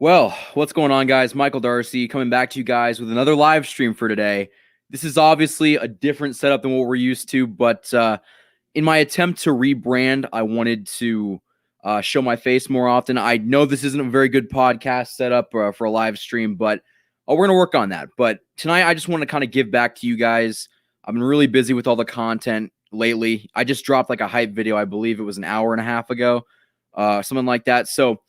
Well, what's going on, guys? Michael Darcy coming back to you guys with another live stream for today. This is obviously a different setup than what we're used to, but in my attempt to rebrand, I wanted to show my face more often. I know this isn't a very good podcast setup for a live stream, but we're going to work on that. But tonight, I just want to kind of give back to you guys. I've been really busy with all the content lately. I just dropped like a hype video. I believe it was an hour and a half ago, something like that. So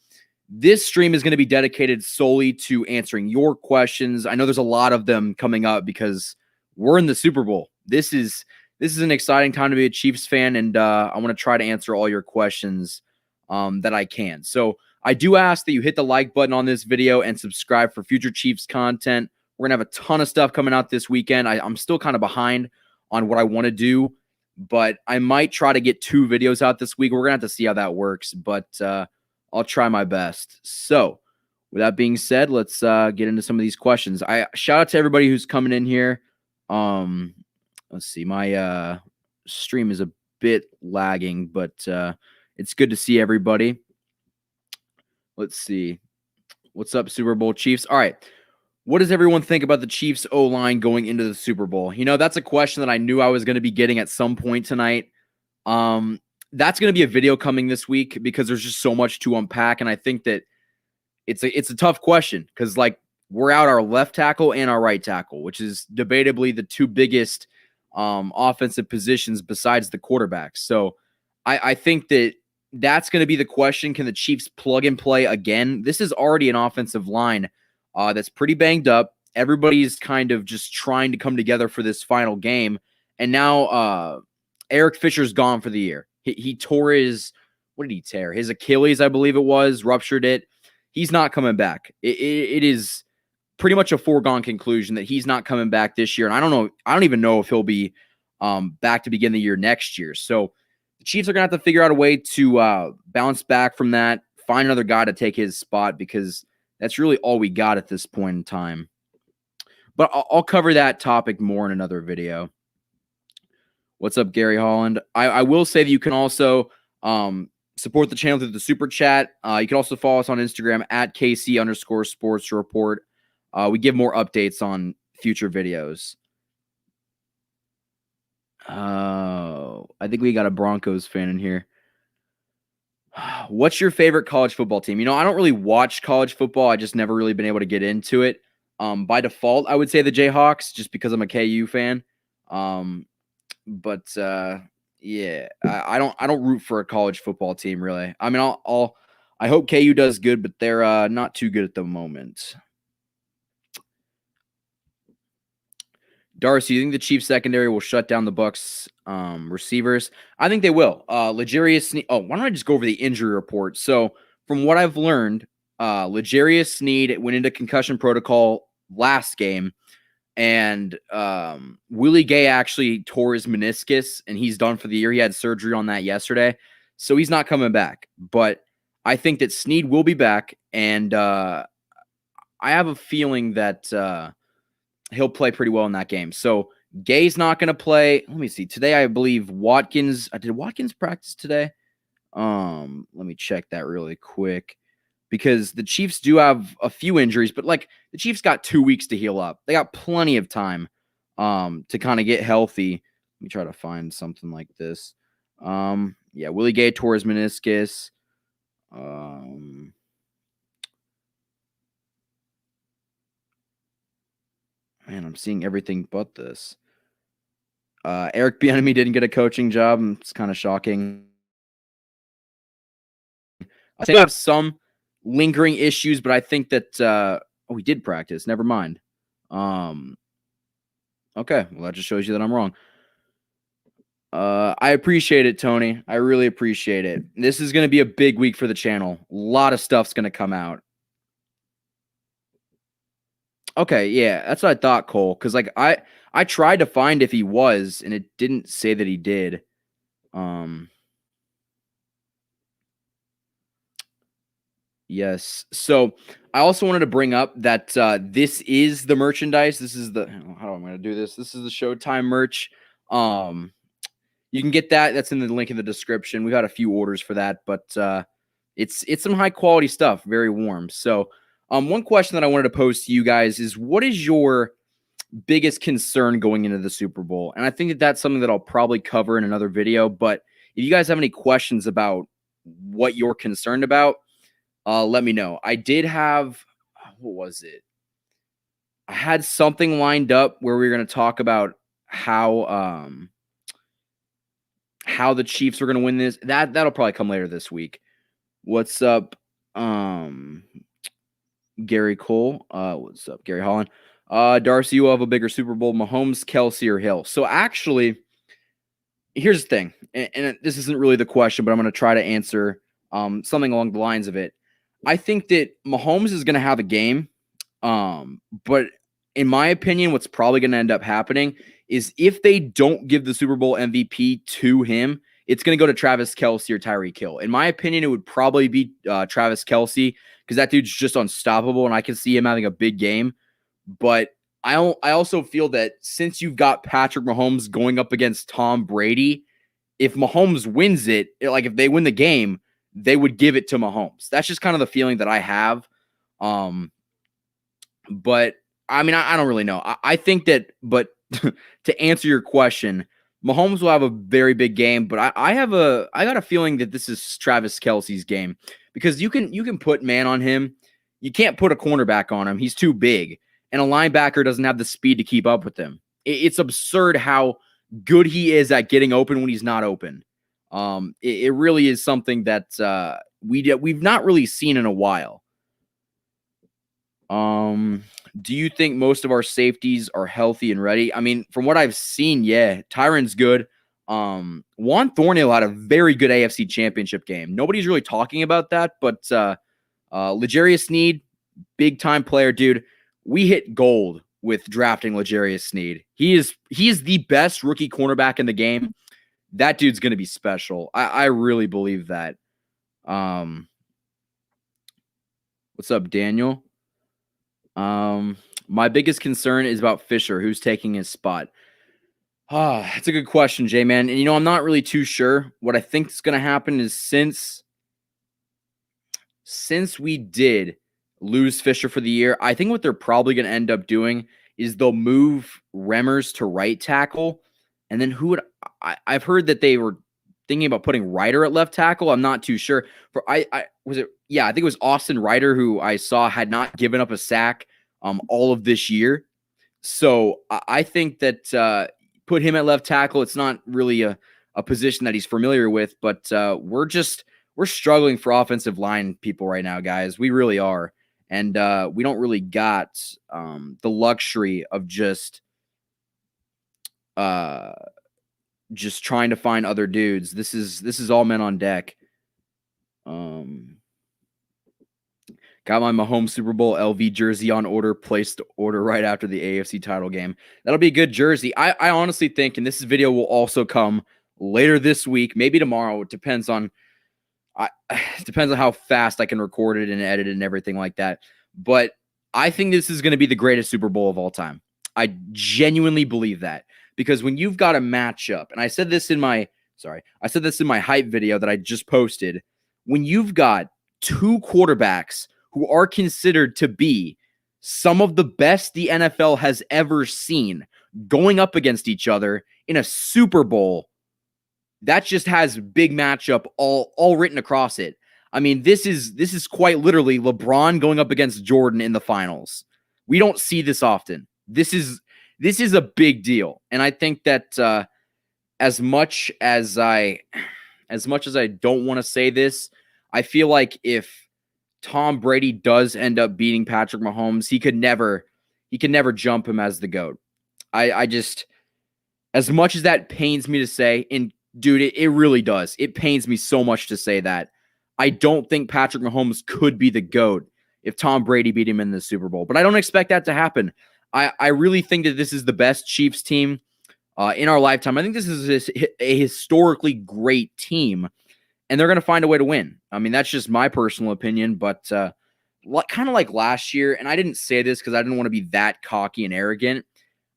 this stream is going to be dedicated solely to answering your questions. I know there's a lot of them coming up because we're in the Super Bowl. This is an exciting time to be a Chiefs fan, and I want to try to answer all your questions that I can. So I do ask that you hit the like button on this video and subscribe for future Chiefs content. We're going to have a ton of stuff coming out this weekend. I'm still kind of behind on what I want to do, but I might try to get 2 videos out this week. We're going to have to see how that works, but I'll try my best. So with that being said, let's get into some of these questions. I shout out to everybody who's coming in here. Let's see. My stream is a bit lagging, but it's good to see everybody. Let's see. What's up, Super Bowl Chiefs? All right. What does everyone think about the Chiefs O-line going into the Super Bowl? You know, that's a question that I knew I was going to be getting at some point tonight. That's going to be a video coming this week because there's just so much to unpack. And I think that it's a tough question because, like, we're out our left tackle and our right tackle, which is debatably the 2 biggest offensive positions besides the quarterback. So I think that that's going to be the question. Can the Chiefs plug and play again? This is already an offensive line that's pretty banged up. Everybody's kind of just trying to come together for this final game. And now Eric Fisher's gone for the year. He tore his, what did he tear? His Achilles, I believe it was, ruptured it. He's not coming back. It is pretty much a foregone conclusion that he's not coming back this year. And I don't know. I don't even know if he'll be back to begin the year next year. So the Chiefs are going to have to figure out a way to bounce back from that, find another guy to take his spot because that's really all we got at this point in time. But I'll cover that topic more in another video. What's up, Gary Holland? I will say that you can also support the channel through the super chat. You can also follow us on Instagram at KC_sports report. We give more updates on future videos. I think we got a Broncos fan in here. What's your favorite college football team? You know, I don't really watch college football. I just never really been able to get into it. By default, I would say the Jayhawks just because I'm a KU fan. But yeah, I don't root for a college football team really. I mean, I hope KU does good, but they're not too good at the moment. Darcy, you think the Chiefs secondary will shut down the Bucs receivers? I think they will. L'Jarius Sneed. Oh, why don't I just go over the injury report? So from what I've learned, L'Jarius Sneed went into concussion protocol last game. And Willie Gay actually tore his meniscus, and he's done for the year. He had surgery on that yesterday, so he's not coming back. But I think that Sneed will be back, and I have a feeling that he'll play pretty well in that game. So Gay's not going to play. Let me see. Today, I believe Watkins. Did Watkins practice today? Let me check that really quick. Because the Chiefs do have a few injuries, but like the Chiefs got 2 weeks to heal up. They got plenty of time to kind of get healthy. Let me try to find something like this. Yeah, Willie Gay tore his meniscus. Man, I'm seeing everything but this. Eric Bieniemy didn't get a coaching job. It's kind of shocking. I think I have some lingering issues, but I think that he did practice. Never mind. Okay, well that just shows you that I'm wrong. I appreciate it, Tony. I really appreciate it. This is going to be a big week for the channel. A lot of stuff's going to come out. Okay, yeah, that's what I thought, Cole. Because like I tried to find if he was, and it didn't say that he did. Yes. So I also wanted to bring up that this is the merchandise. This is the how am I going to do this? This is the Showtime merch. You can get that. That's in the link in the description. We've had a few orders for that, but it's some high quality stuff. Very warm. So One question that I wanted to pose to you guys is, what is your biggest concern going into the Super Bowl? And I think that that's something that I'll probably cover in another video. But if you guys have any questions about what you're concerned about, let me know. I did have, what was it? I had something lined up where we were going to talk about how the Chiefs are going to win this. That'll probably come later this week. What's up, Gary Cole? What's up, Gary Holland? Darcy, you will have a bigger Super Bowl, Mahomes, Kelsey, or Hill. So actually, here's the thing, and this isn't really the question, but I'm going to try to answer something along the lines of it. I think that Mahomes is going to have a game, but in my opinion, what's probably going to end up happening is if they don't give the Super Bowl MVP to him, it's going to go to Travis Kelce or Tyreek Hill. In my opinion, it would probably be Travis Kelce because that dude's just unstoppable, and I can see him having a big game. But I also feel that since you've got Patrick Mahomes going up against Tom Brady, if Mahomes wins it, like if they win the game, they would give it to Mahomes. That's just kind of the feeling that I have. But I mean, I don't really know. I think that, but to answer your question, Mahomes will have a very big game, but I got a feeling that this is Travis Kelce's game because you can put man on him. You can't put a cornerback on him. He's too big. And a linebacker doesn't have the speed to keep up with him. It's absurd how good he is at getting open when he's not open. It really is something that we've not really seen in a while. Do you think most of our safeties are healthy and ready? I mean, from what I've seen, yeah, Tyron's good. Juan Thornhill had a very good AFC Championship game. Nobody's really talking about that, but L'Jarius Sneed, big time player, dude. We hit gold with drafting L'Jarius Sneed. He is the best rookie cornerback in the game. That dude's going to be special. I really believe that. What's up, Daniel? My biggest concern is about Fisher, who's taking his spot. That's a good question, J-Man. And, I'm not really too sure. What I think is going to happen is since we did lose Fisher for the year, I think what they're probably going to end up doing is they'll move Remmers to right tackle. And then I've heard that they were thinking about putting Ryder at left tackle. I'm not too sure. I think it was Austin Ryder who I saw had not given up a sack all of this year. So I think that put him at left tackle. It's not really a position that he's familiar with, but we're struggling for offensive line people right now, guys. We really are. And we don't really got the luxury of just trying to find other dudes. This is all men on deck. Got my Mahomes Super Bowl LV jersey on order, placed order right after the AFC title game. That'll be a good jersey. I honestly think, and this video will also come later this week, maybe tomorrow. It depends on how fast I can record it and edit it and everything like that. But I think this is going to be the greatest Super Bowl of all time. I genuinely believe that because when you've got a matchup, and I said this in my hype video that I just posted, when you've got two quarterbacks who are considered to be some of the best the NFL has ever seen going up against each other in a Super Bowl, that just has big matchup all written across it. I mean, this is quite literally LeBron going up against Jordan in the finals. We don't see this often. This is a big deal. And I think that as much as I don't want to say this, I feel like if Tom Brady does end up beating Patrick Mahomes, he could never jump him as the GOAT. I just, as much as that pains me to say, and dude, it really does. It pains me so much to say that. I don't think Patrick Mahomes could be the GOAT if Tom Brady beat him in the Super Bowl. But I don't expect that to happen. I really think that this is the best Chiefs team in our lifetime. I think this is a historically great team, and they're going to find a way to win. I mean, that's just my personal opinion, but kind of like last year, and I didn't say this because I didn't want to be that cocky and arrogant,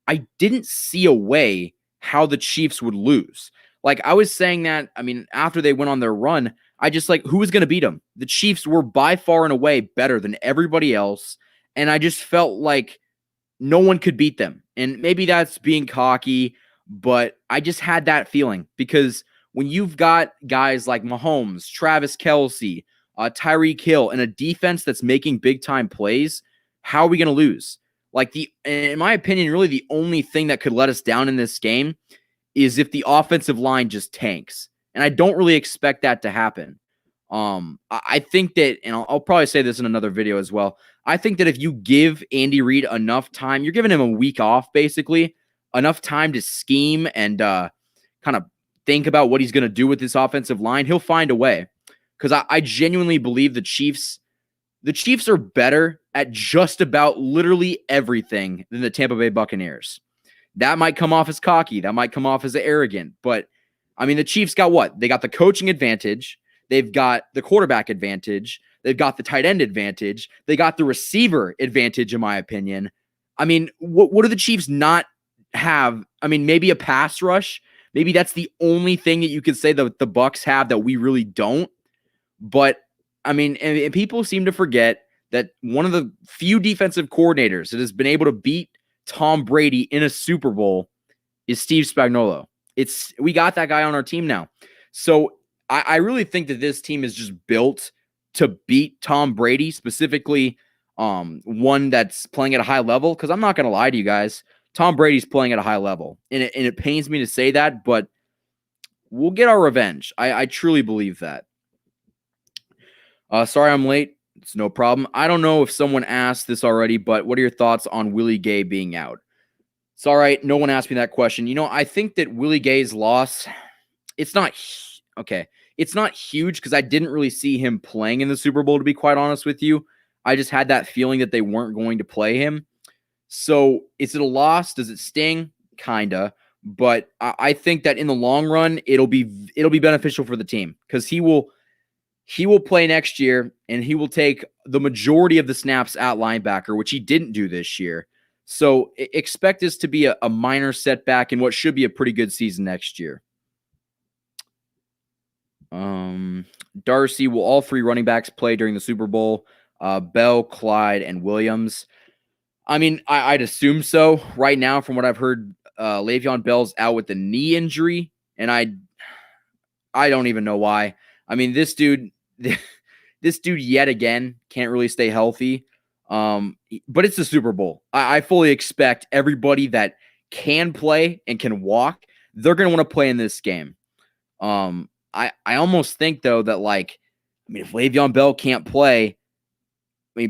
I didn't see a way how the Chiefs would lose. Like I was saying that, I mean, after they went on their run, I just like, who was going to beat them? The Chiefs were by far and away better than everybody else. And I just felt like no one could beat them. And maybe that's being cocky, but I just had that feeling because when you've got guys like Mahomes, Travis Kelce, Tyreek Hill, and a defense that's making big time plays, how are we going to lose? Like, in my opinion, really the only thing that could let us down in this game is if the offensive line just tanks. And I don't really expect that to happen. I think that, and I'll probably say this in another video as well. I think that if you give Andy Reid enough time, you're giving him a week off, basically, enough time to scheme and kind of think about what he's going to do with this offensive line, he'll find a way. Because I genuinely believe the Chiefs are better at just about literally everything than the Tampa Bay Buccaneers. That might come off as cocky. That might come off as arrogant. But, I mean, the Chiefs got what? They got the coaching advantage. They've got the quarterback advantage. They've got the tight end advantage. They got the receiver advantage, in my opinion. I mean, what do the Chiefs not have? I mean, maybe a pass rush. Maybe that's the only thing that you could say that the Bucs have that we really don't. But, I mean, and people seem to forget that one of the few defensive coordinators that has been able to beat Tom Brady in a Super Bowl is Steve Spagnuolo. We got that guy on our team now. So I really think that this team is just built to beat Tom Brady, specifically one that's playing at a high level. Because I'm not going to lie to you guys, Tom Brady's playing at a high level. And it pains me to say that, but we'll get our revenge. I truly believe that. Sorry I'm late. It's no problem. I don't know if someone asked this already, but what are your thoughts on Willie Gay being out? It's all right. No one asked me that question. I think that Willie Gay's loss, it's not okay. It's not huge because I didn't really see him playing in the Super Bowl, to be quite honest with you. I just had that feeling that they weren't going to play him. So is it a loss? Does it sting? Kinda. But I think that in the long run, it'll be beneficial for the team because he will play next year and he will take the majority of the snaps at linebacker, which he didn't do this year. So expect this to be a minor setback in what should be a pretty good season next year. Darcy, will all three running backs play during the Super Bowl? Bell, Clyde, and Williams. I mean, I'd assume so. Right now, from what I've heard, Le'Veon Bell's out with the knee injury, and I don't even know why. I mean, this dude yet again can't really stay healthy. But it's the Super Bowl. I fully expect everybody that can play and can walk, they're going to want to play in this game. I almost think, though, that, if Le'Veon Bell can't play,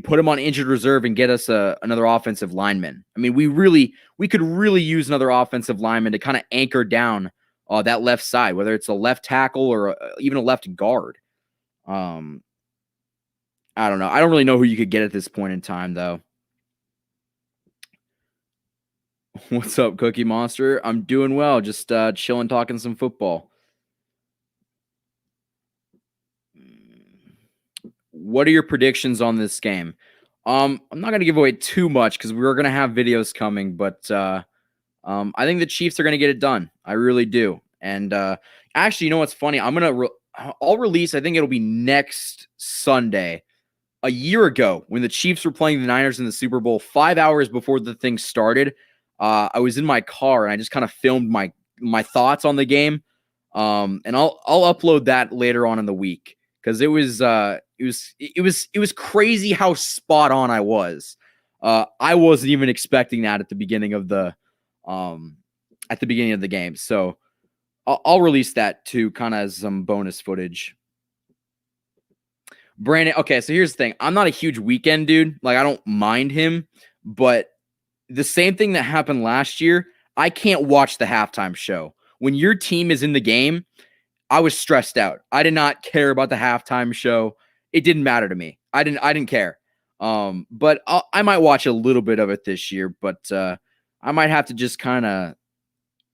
put him on injured reserve and get us another offensive lineman. I mean, we could really use another offensive lineman to kind of anchor down that left side, whether it's a left tackle or even a left guard. I don't know. I don't really know who you could get at this point in time, though. What's up, Cookie Monster? I'm doing well. Just chilling, talking some football. What are your predictions on this game? I'm not going to give away too much because we're going to have videos coming, but I think the Chiefs are going to get it done. I really do. And actually, you know what's funny? I'll release, I think it'll be next Sunday, a year ago when the Chiefs were playing the Niners in the Super Bowl, 5 hours before the thing started. I was in my car and I just kind of filmed my thoughts on the game. And I'll upload that later on in the week because it was crazy how spot on I was. I wasn't even expecting that at the beginning of the game. So I'll release that too, kind of as some bonus footage. Brandon, okay, so here's the thing. I'm not a huge Weekend dude. I don't mind him, but the same thing that happened last year, I can't watch the halftime show. When your team is in the game, I was stressed out. I did not care about the halftime show. It didn't matter to me. I didn't care. But I might watch a little bit of it this year, but I might have to just kind of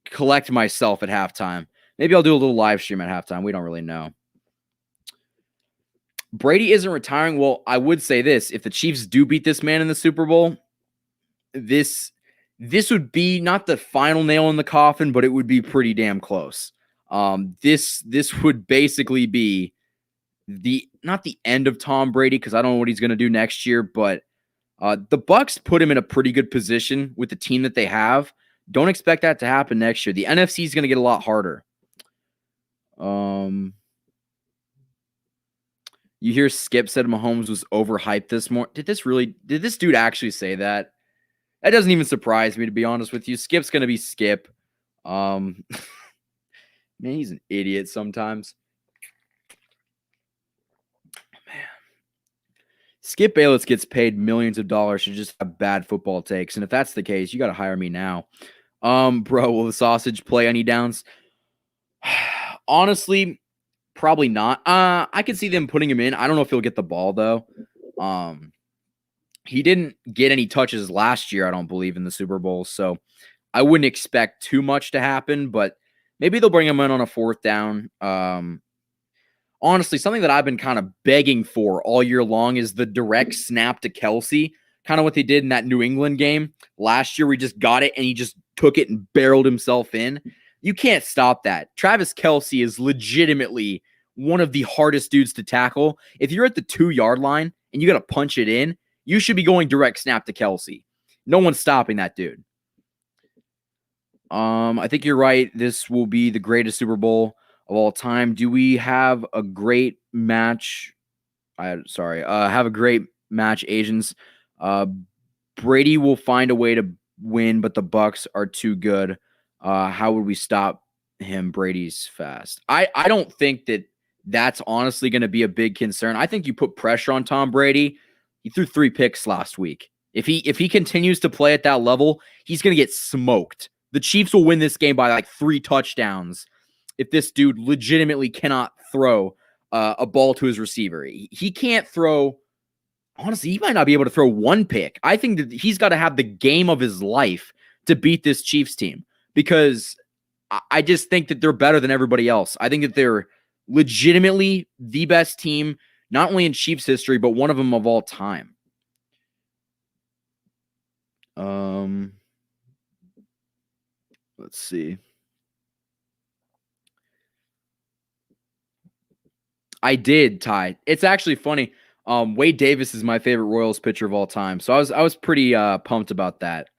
collect myself at halftime. Maybe I'll do a little live stream at halftime. We don't really know. Brady isn't retiring. Well, I would say this. If the Chiefs do beat this man in the Super Bowl, this would be not the final nail in the coffin, but it would be pretty damn close. This would basically be not the end of Tom Brady, because I don't know what he's going to do next year, but the Bucks put him in a pretty good position with the team that they have. Don't expect that to happen next year. The NFC is going to get a lot harder. You hear Skip said Mahomes was overhyped this morning. Did this dude actually say that? That doesn't even surprise me, to be honest with you. Skip's going to be Skip. Man, he's an idiot sometimes. Man. Skip Bayless gets paid millions of dollars to just have bad football takes. And if that's the case, you got to hire me now. Bro, will the sausage play any downs? Honestly, probably not. I could see them putting him in. I don't know if he'll get the ball, though. He didn't get any touches last year, I don't believe, in the Super Bowl. So I wouldn't expect too much to happen, but maybe they'll bring him in on a fourth down. Honestly, something that I've been kind of begging for all year long is the direct snap to Kelsey, kind of what they did in that New England game. Last year, we just got it, and he just took it and barreled himself in. You can't stop that. Travis Kelsey is legitimately one of the hardest dudes to tackle. If you're at the 2-yard line and you got to punch it in, you should be going direct snap to Kelsey. No one's stopping that dude. I think you're right. This will be the greatest Super Bowl of all time. Do we have a great match? Have a great match, Asians. Brady will find a way to win, but the Bucks are too good. How would we stop him? Brady's fast. I don't think that's honestly going to be a big concern. I think you put pressure on Tom Brady. He threw 3 picks last week. If he continues to play at that level, he's going to get smoked. The Chiefs will win this game by like 3 touchdowns if this dude legitimately cannot throw a ball to his receiver. He can't throw. Honestly, he might not be able to throw 1 pick. I think that he's got to have the game of his life to beat this Chiefs team, because I just think that they're better than everybody else. I think that they're legitimately the best team, not only in Chiefs history, but one of them of all time. Let's see. I did, Ty. It's actually funny. Wade Davis is my favorite Royals pitcher of all time, so I was pretty pumped about that.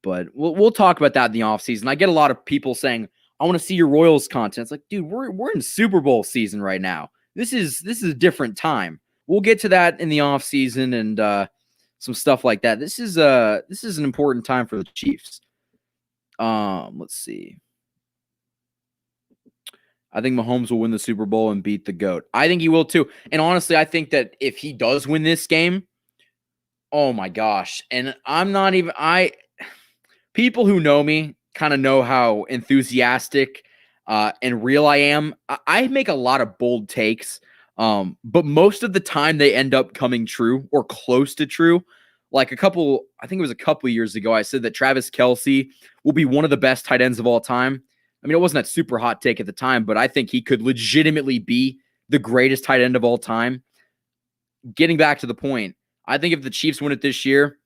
But we'll talk about that in the offseason. I get a lot of people saying, I want to see your Royals content. It's like, dude, we're in Super Bowl season right now. This is a different time. We'll get to that in the offseason and some stuff like that. This is an important time for the Chiefs. Let's see. I think Mahomes will win the Super Bowl and beat the GOAT. I think he will too. And honestly, I think that if he does win this game, oh my gosh. And people who know me kind of know how enthusiastic and real I am. I make a lot of bold takes, but most of the time they end up coming true or close to true. Like I think it was a couple years ago, I said that Travis Kelsey will be one of the best tight ends of all time. I mean, it wasn't that super hot take at the time, but I think he could legitimately be the greatest tight end of all time. Getting back to the point, I think if the Chiefs win it this year,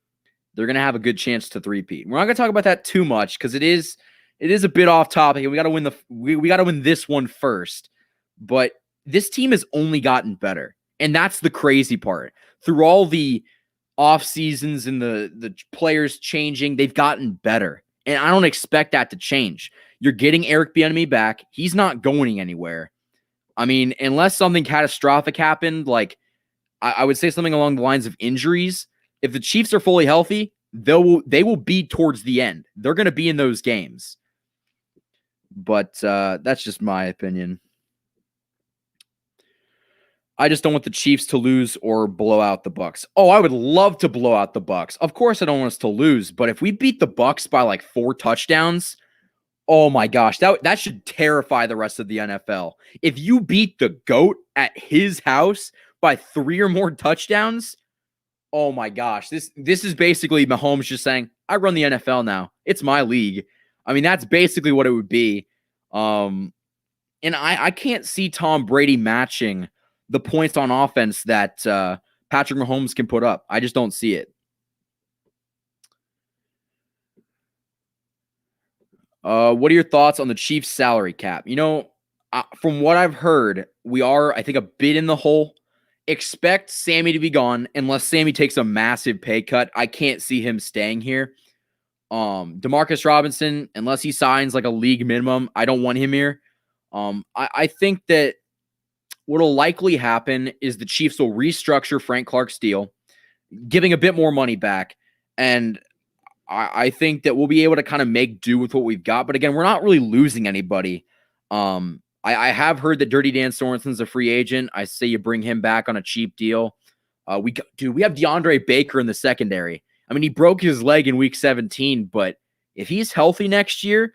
they're going to have a good chance to three-peat. We're not going to talk about that too much because it is a bit off topic, and we got to win this one first. But this team has only gotten better, and that's the crazy part. Through all the off seasons and the players changing, they've gotten better, and I don't expect that to change. You're getting Eric Bieniemy back. He's not going anywhere. I mean, unless something catastrophic happened, like I would say something along the lines of injuries. If the Chiefs are fully healthy, they will be towards the end. They're going to be in those games. But that's just my opinion. I just don't want the Chiefs to lose or blow out the Bucks. Oh, I would love to blow out the Bucks. Of course, I don't want us to lose, but if we beat the Bucks by like 4 touchdowns, oh my gosh, that should terrify the rest of the NFL. If you beat the GOAT at his house by 3 or more touchdowns, oh my gosh, this is basically Mahomes just saying, I run the NFL now. It's my league. I mean, that's basically what it would be. And I can't see Tom Brady matching the points on offense that Patrick Mahomes can put up. I just don't see it. What are your thoughts on the Chiefs salary cap? You know, From what I've heard, we are, I think, a bit in the hole. Expect Sammy to be gone unless Sammy takes a massive pay cut. I can't see him staying here. Demarcus Robinson, unless he signs like a league minimum, I don't want him here. I think that what'll likely happen is the Chiefs will restructure Frank Clark's deal, giving a bit more money back. And I think that we'll be able to kind of make do with what we've got. But again, we're not really losing anybody. I have heard that Dirty Dan Sorensen's a free agent. I say you bring him back on a cheap deal. We have DeAndre Baker in the secondary. I mean, he broke his leg in week 17, but if he's healthy next year,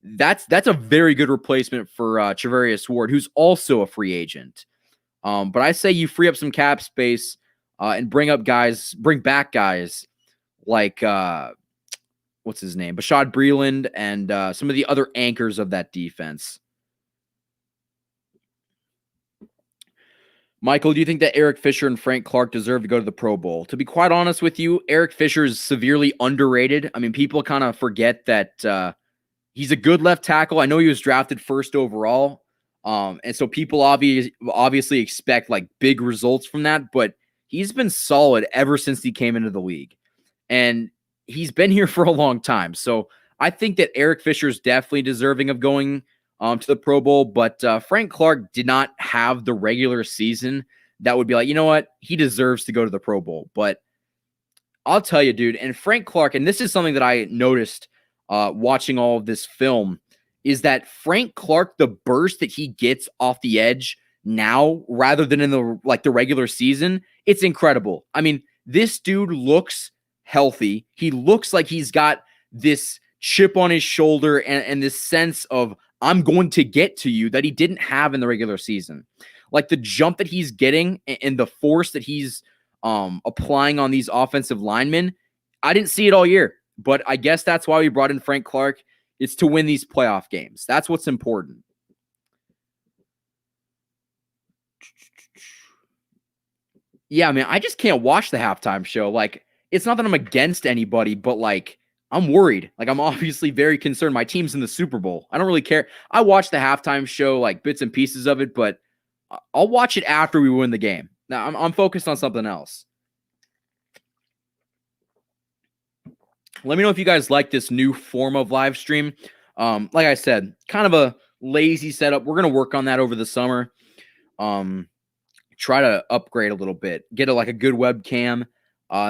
that's a very good replacement for Charvarius Ward, who's also a free agent. But I say you free up some cap space and bring back guys like what's his name, Bashaud Breeland, and some of the other anchors of that defense. Michael, do you think that Eric Fisher and Frank Clark deserve to go to the Pro Bowl? To be quite honest with you, Eric Fisher is severely underrated. I mean, people kind of forget that he's a good left tackle. I know he was drafted first overall. And so people obviously expect like big results from that, but he's been solid ever since he came into the league. And he's been here for a long time. So I think that Eric Fisher is definitely deserving of going to the Pro Bowl, but Frank Clark did not have the regular season that would be like, you know what, he deserves to go to the Pro Bowl. But I'll tell you, dude, and Frank Clark, and this is something that I noticed watching all of this film, is that Frank Clark, the burst that he gets off the edge now rather than in the regular season, it's incredible. I mean, this dude looks healthy. He looks like he's got this chip on his shoulder and this sense of, I'm going to get to you, that he didn't have in the regular season. Like the jump that he's getting and the force that he's applying on these offensive linemen, I didn't see it all year. But I guess that's why we brought in Frank Clark. It's to win these playoff games. That's what's important. Yeah, man, I just can't watch the halftime show. Like, it's not that I'm against anybody, but like, I'm worried. Like, I'm obviously very concerned. My team's in the Super Bowl. I don't really care. I watch the halftime show, like bits and pieces of it, but I'll watch it after we win the game. Now, I'm focused on something else. Let me know if you guys like this new form of live stream. Like I said, kind of a lazy setup. We're going to work on that over the summer. Try to upgrade a little bit. Get a good webcam.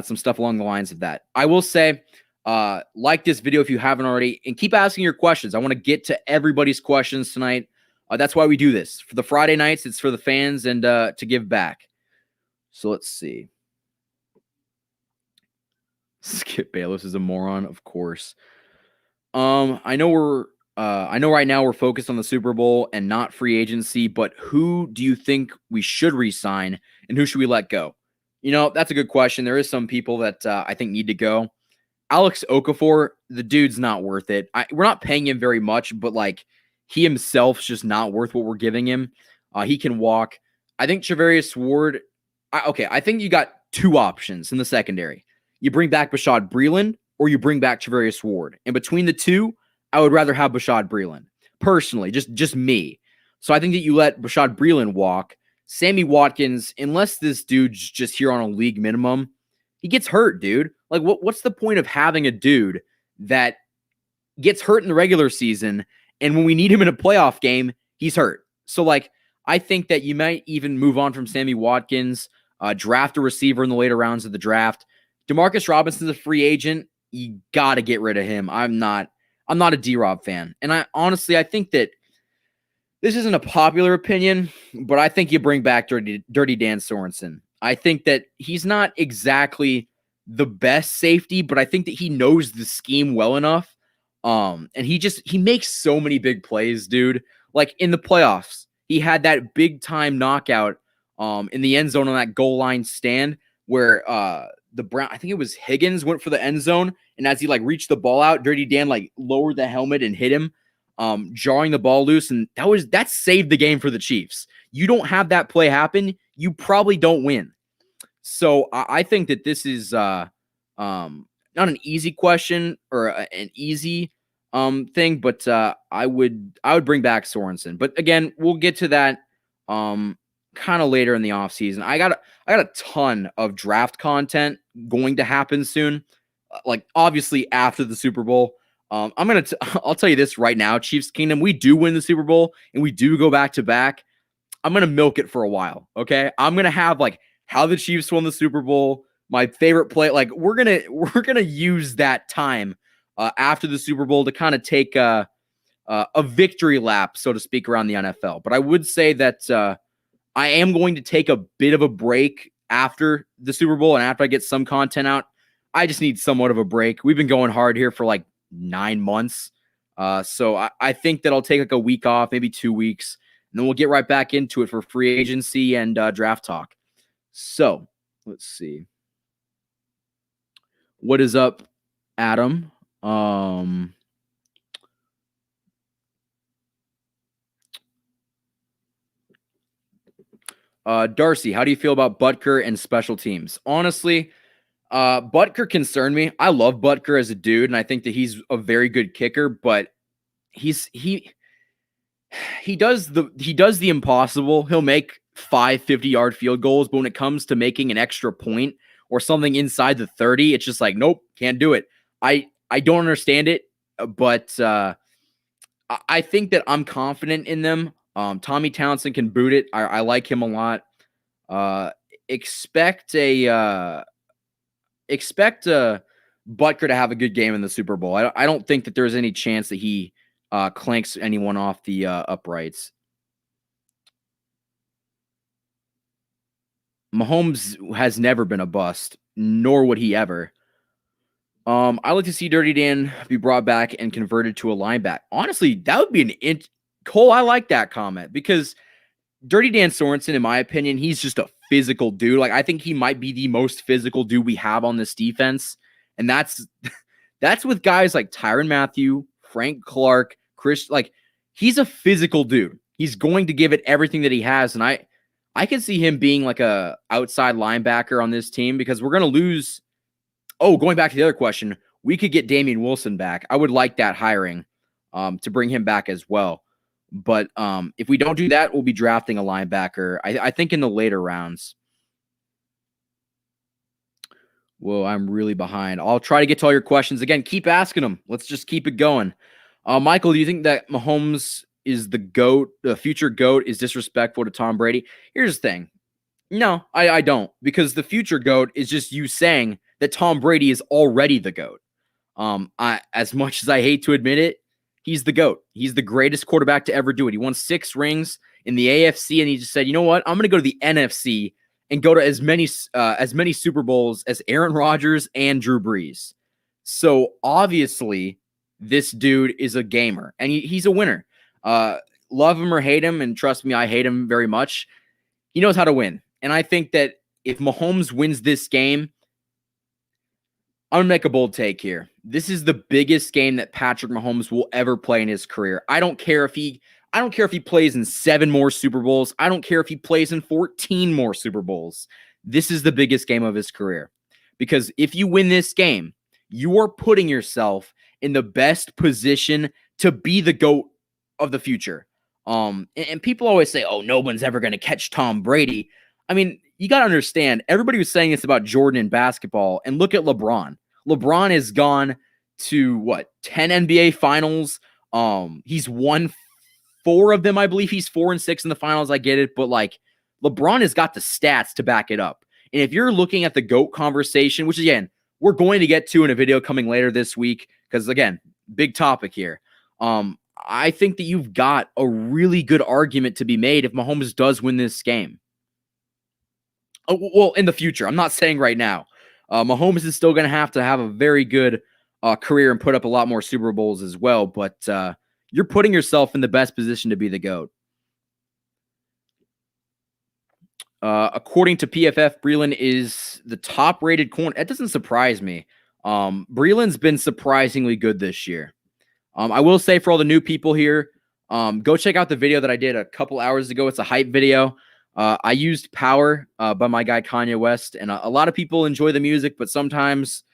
Some stuff along the lines of that. I will say, like this video if you haven't already, and keep asking your questions. I want to get to everybody's questions tonight. That's why we do this. For the Friday nights, it's for the fans and to give back. So let's see. Skip Bayless is a moron, of course. I know right now we're focused on the Super Bowl and not free agency, but who do you think we should re-sign and who should we let go? You know, that's a good question. There is some people that I think need to go. Alex Okafor, the dude's not worth it. We're not paying him very much, but like he himself's just not worth what we're giving him. He can walk. I think Charvarius Ward. I think you got two options in the secondary. You bring back Bashaud Breeland or you bring back Charvarius Ward. And between the two, I would rather have Bashaud Breeland. Personally, just me. So I think that you let Bashaud Breeland walk. Sammy Watkins, unless this dude's just here on a league minimum, he gets hurt, dude. Like, what's the point of having a dude that gets hurt in the regular season, and when we need him in a playoff game, he's hurt? So, like, I think that you might even move on from Sammy Watkins, draft a receiver in the later rounds of the draft. Demarcus Robinson's a free agent. You got to get rid of him. I'm not a D-Rob fan. And I think that this isn't a popular opinion, but I think you bring back Dirty Dan Sorensen. I think that he's not exactly the best safety, but I think that he knows the scheme well enough. And he makes so many big plays, dude. Like in the playoffs, he had that big time knockout in the end zone on that goal line stand where I think it was Higgins went for the end zone, and as he like reached the ball out, Dirty Dan like lowered the helmet and hit him, jarring the ball loose, and that saved the game for the Chiefs. You don't have that play happen, you probably don't win. So I think that this is not an easy question or an easy thing, but I would bring back Sorensen. But again, we'll get to that kind of later in the offseason. I got a ton of draft content going to happen soon. Like obviously after the Super Bowl. I'll tell you this right now, Chiefs Kingdom, we do win the Super Bowl and we do go back to back. I'm going to milk it for a while. Okay. I'm going to have like how the Chiefs won the Super Bowl, my favorite play. Like we're going to use that time after the Super Bowl to kind of take a victory lap, so to speak, around the NFL. But I would say that I am going to take a bit of a break after the Super Bowl and after I get some content out. I just need somewhat of a break. We've been going hard here for like 9 months. So I think that I'll take like a week off, maybe 2 weeks, and then we'll get right back into it for free agency and draft talk. So let's see. What is up, Adam? Darcy, how do you feel about Butker and special teams? Honestly, Butker concerned me. I love Butker as a dude, and I think that he's a very good kicker, but he does the impossible. He'll make 5 50-yard field goals, but when it comes to making an extra point or something inside the 30, it's just like, nope, can't do it. I don't understand it, but I think that I'm confident in them. Tommy Townsend can boot it. I like him a lot. Expect Butker to have a good game in the Super Bowl. I don't think that there's any chance that he clanks anyone off the uprights. Mahomes has never been a bust, nor would he ever. I like to see Dirty Dan be brought back and converted to a linebacker. Honestly, that would be Cole, I like that comment because Dirty Dan Sorensen, in my opinion, he's just a physical dude. Like I think he might be the most physical dude we have on this defense, and that's with guys like Tyrann Mathieu, Frank Clark, Chris. Like he's a physical dude. He's going to give it everything that he has, and I can see him being like a outside linebacker on this team because we're going to lose. Oh, going back to the other question, we could get Damian Wilson back. I would like that hiring to bring him back as well. But if we don't do that, we'll be drafting a linebacker, I think in the later rounds. Whoa, I'm really behind. I'll try to get to all your questions. Again, keep asking them. Let's just keep it going. Michael, do you think that Mahomes is the GOAT, the future GOAT, is disrespectful to Tom Brady? Here's the thing. No, I don't. Because the future GOAT is just you saying that Tom Brady is already the GOAT. As much as I hate to admit it, he's the GOAT. He's the greatest quarterback to ever do it. He won 6 rings in the AFC, and he just said, you know what? I'm going to go to the NFC and go to as many Super Bowls as Aaron Rodgers and Drew Brees. So obviously, this dude is a gamer, and he's a winner. Love him or hate him, and trust me, I hate him very much. He knows how to win. And I think that if Mahomes wins this game, I'm going to make a bold take here. This is the biggest game that Patrick Mahomes will ever play in his career. I don't care if he plays in 7 more Super Bowls. I don't care if he plays in 14 more Super Bowls. This is the biggest game of his career. Because if you win this game, you are putting yourself in the best position to be the GOAT of the future. And people always say, oh, no one's ever going to catch Tom Brady. I mean, you got to understand, everybody was saying this about Jordan in basketball, and look at LeBron. LeBron has gone to, 10 NBA finals. He's won 4 of them, I believe. He's 4 and 6 in the finals, I get it. But, LeBron has got the stats to back it up. And if you're looking at the GOAT conversation, which, again, we're going to get to in a video coming later this week, because, again, big topic here. I think that you've got a really good argument to be made if Mahomes does win this game. Well, in the future. I'm not saying right now. Mahomes is still going to have a very good career and put up a lot more Super Bowls as well, but you're putting yourself in the best position to be the GOAT. According to PFF, Breeland is the top-rated corner. That doesn't surprise me. Breeland's been surprisingly good this year. I will say for all the new people here, go check out the video that I did a couple hours ago. It's a hype video. I used Power by my guy Kanye West, and a lot of people enjoy the music, but sometimes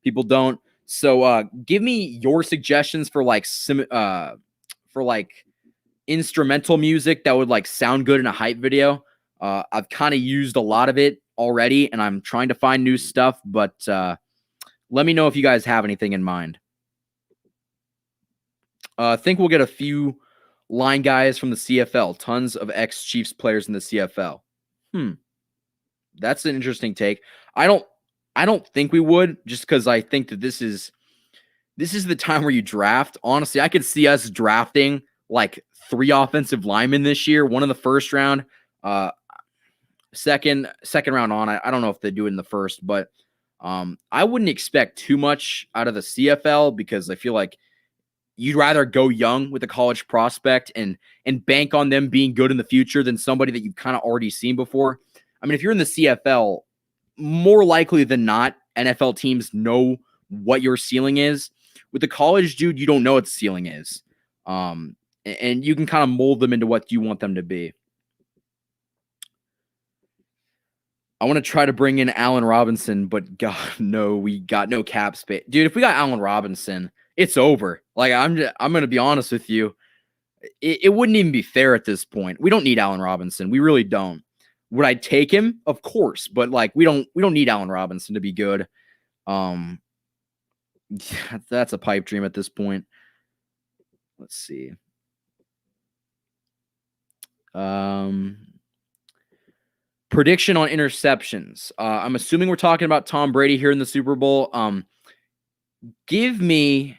people don't. So give me your suggestions for like instrumental music that would like sound good in a hype video. I've kind of used a lot of it already, and I'm trying to find new stuff, but let me know if you guys have anything in mind. I think we'll get a few line guys from the CFL, tons of ex-Chiefs players in the CFL. That's an interesting take. I don't think we would, just because I think that this is the time where you draft. Honestly, I could see us drafting like 3 offensive linemen this year, one in the first round, second round on. I don't know if they do it in the first, but I wouldn't expect too much out of the CFL because I feel like you'd rather go young with a college prospect and bank on them being good in the future than somebody that you've kind of already seen before. I mean, if you're in the CFL, more likely than not, NFL teams know what your ceiling is. With the college dude, you don't know what the ceiling is. And you can kind of mold them into what you want them to be. I want to try to bring in Allen Robinson, but God, no, we got no cap space. Dude, if we got Allen Robinson, it's over. Like, I'm going to be honest with you. It wouldn't even be fair at this point. We don't need Allen Robinson. We really don't. Would I take him? Of course, but like we don't need Allen Robinson to be good. That's a pipe dream at this point. Let's see. Prediction on interceptions. I'm assuming we're talking about Tom Brady here in the Super Bowl. Give me.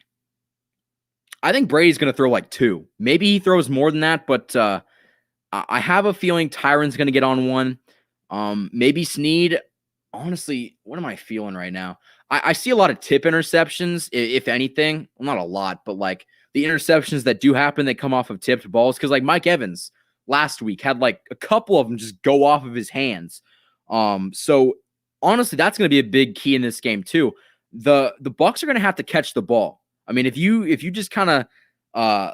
I think Brady's going to throw like 2. Maybe he throws more than that, but I have a feeling Tyron's going to get on one. Maybe Snead. Honestly, what am I feeling right now? I see a lot of tip interceptions, if anything. Well, not a lot, but like the interceptions that do happen, they come off of tipped balls. Because like Mike Evans last week had like a couple of them just go off of his hands. So honestly, that's going to be a big key in this game too. The Bucs are going to have to catch the ball. I mean, if you just kind of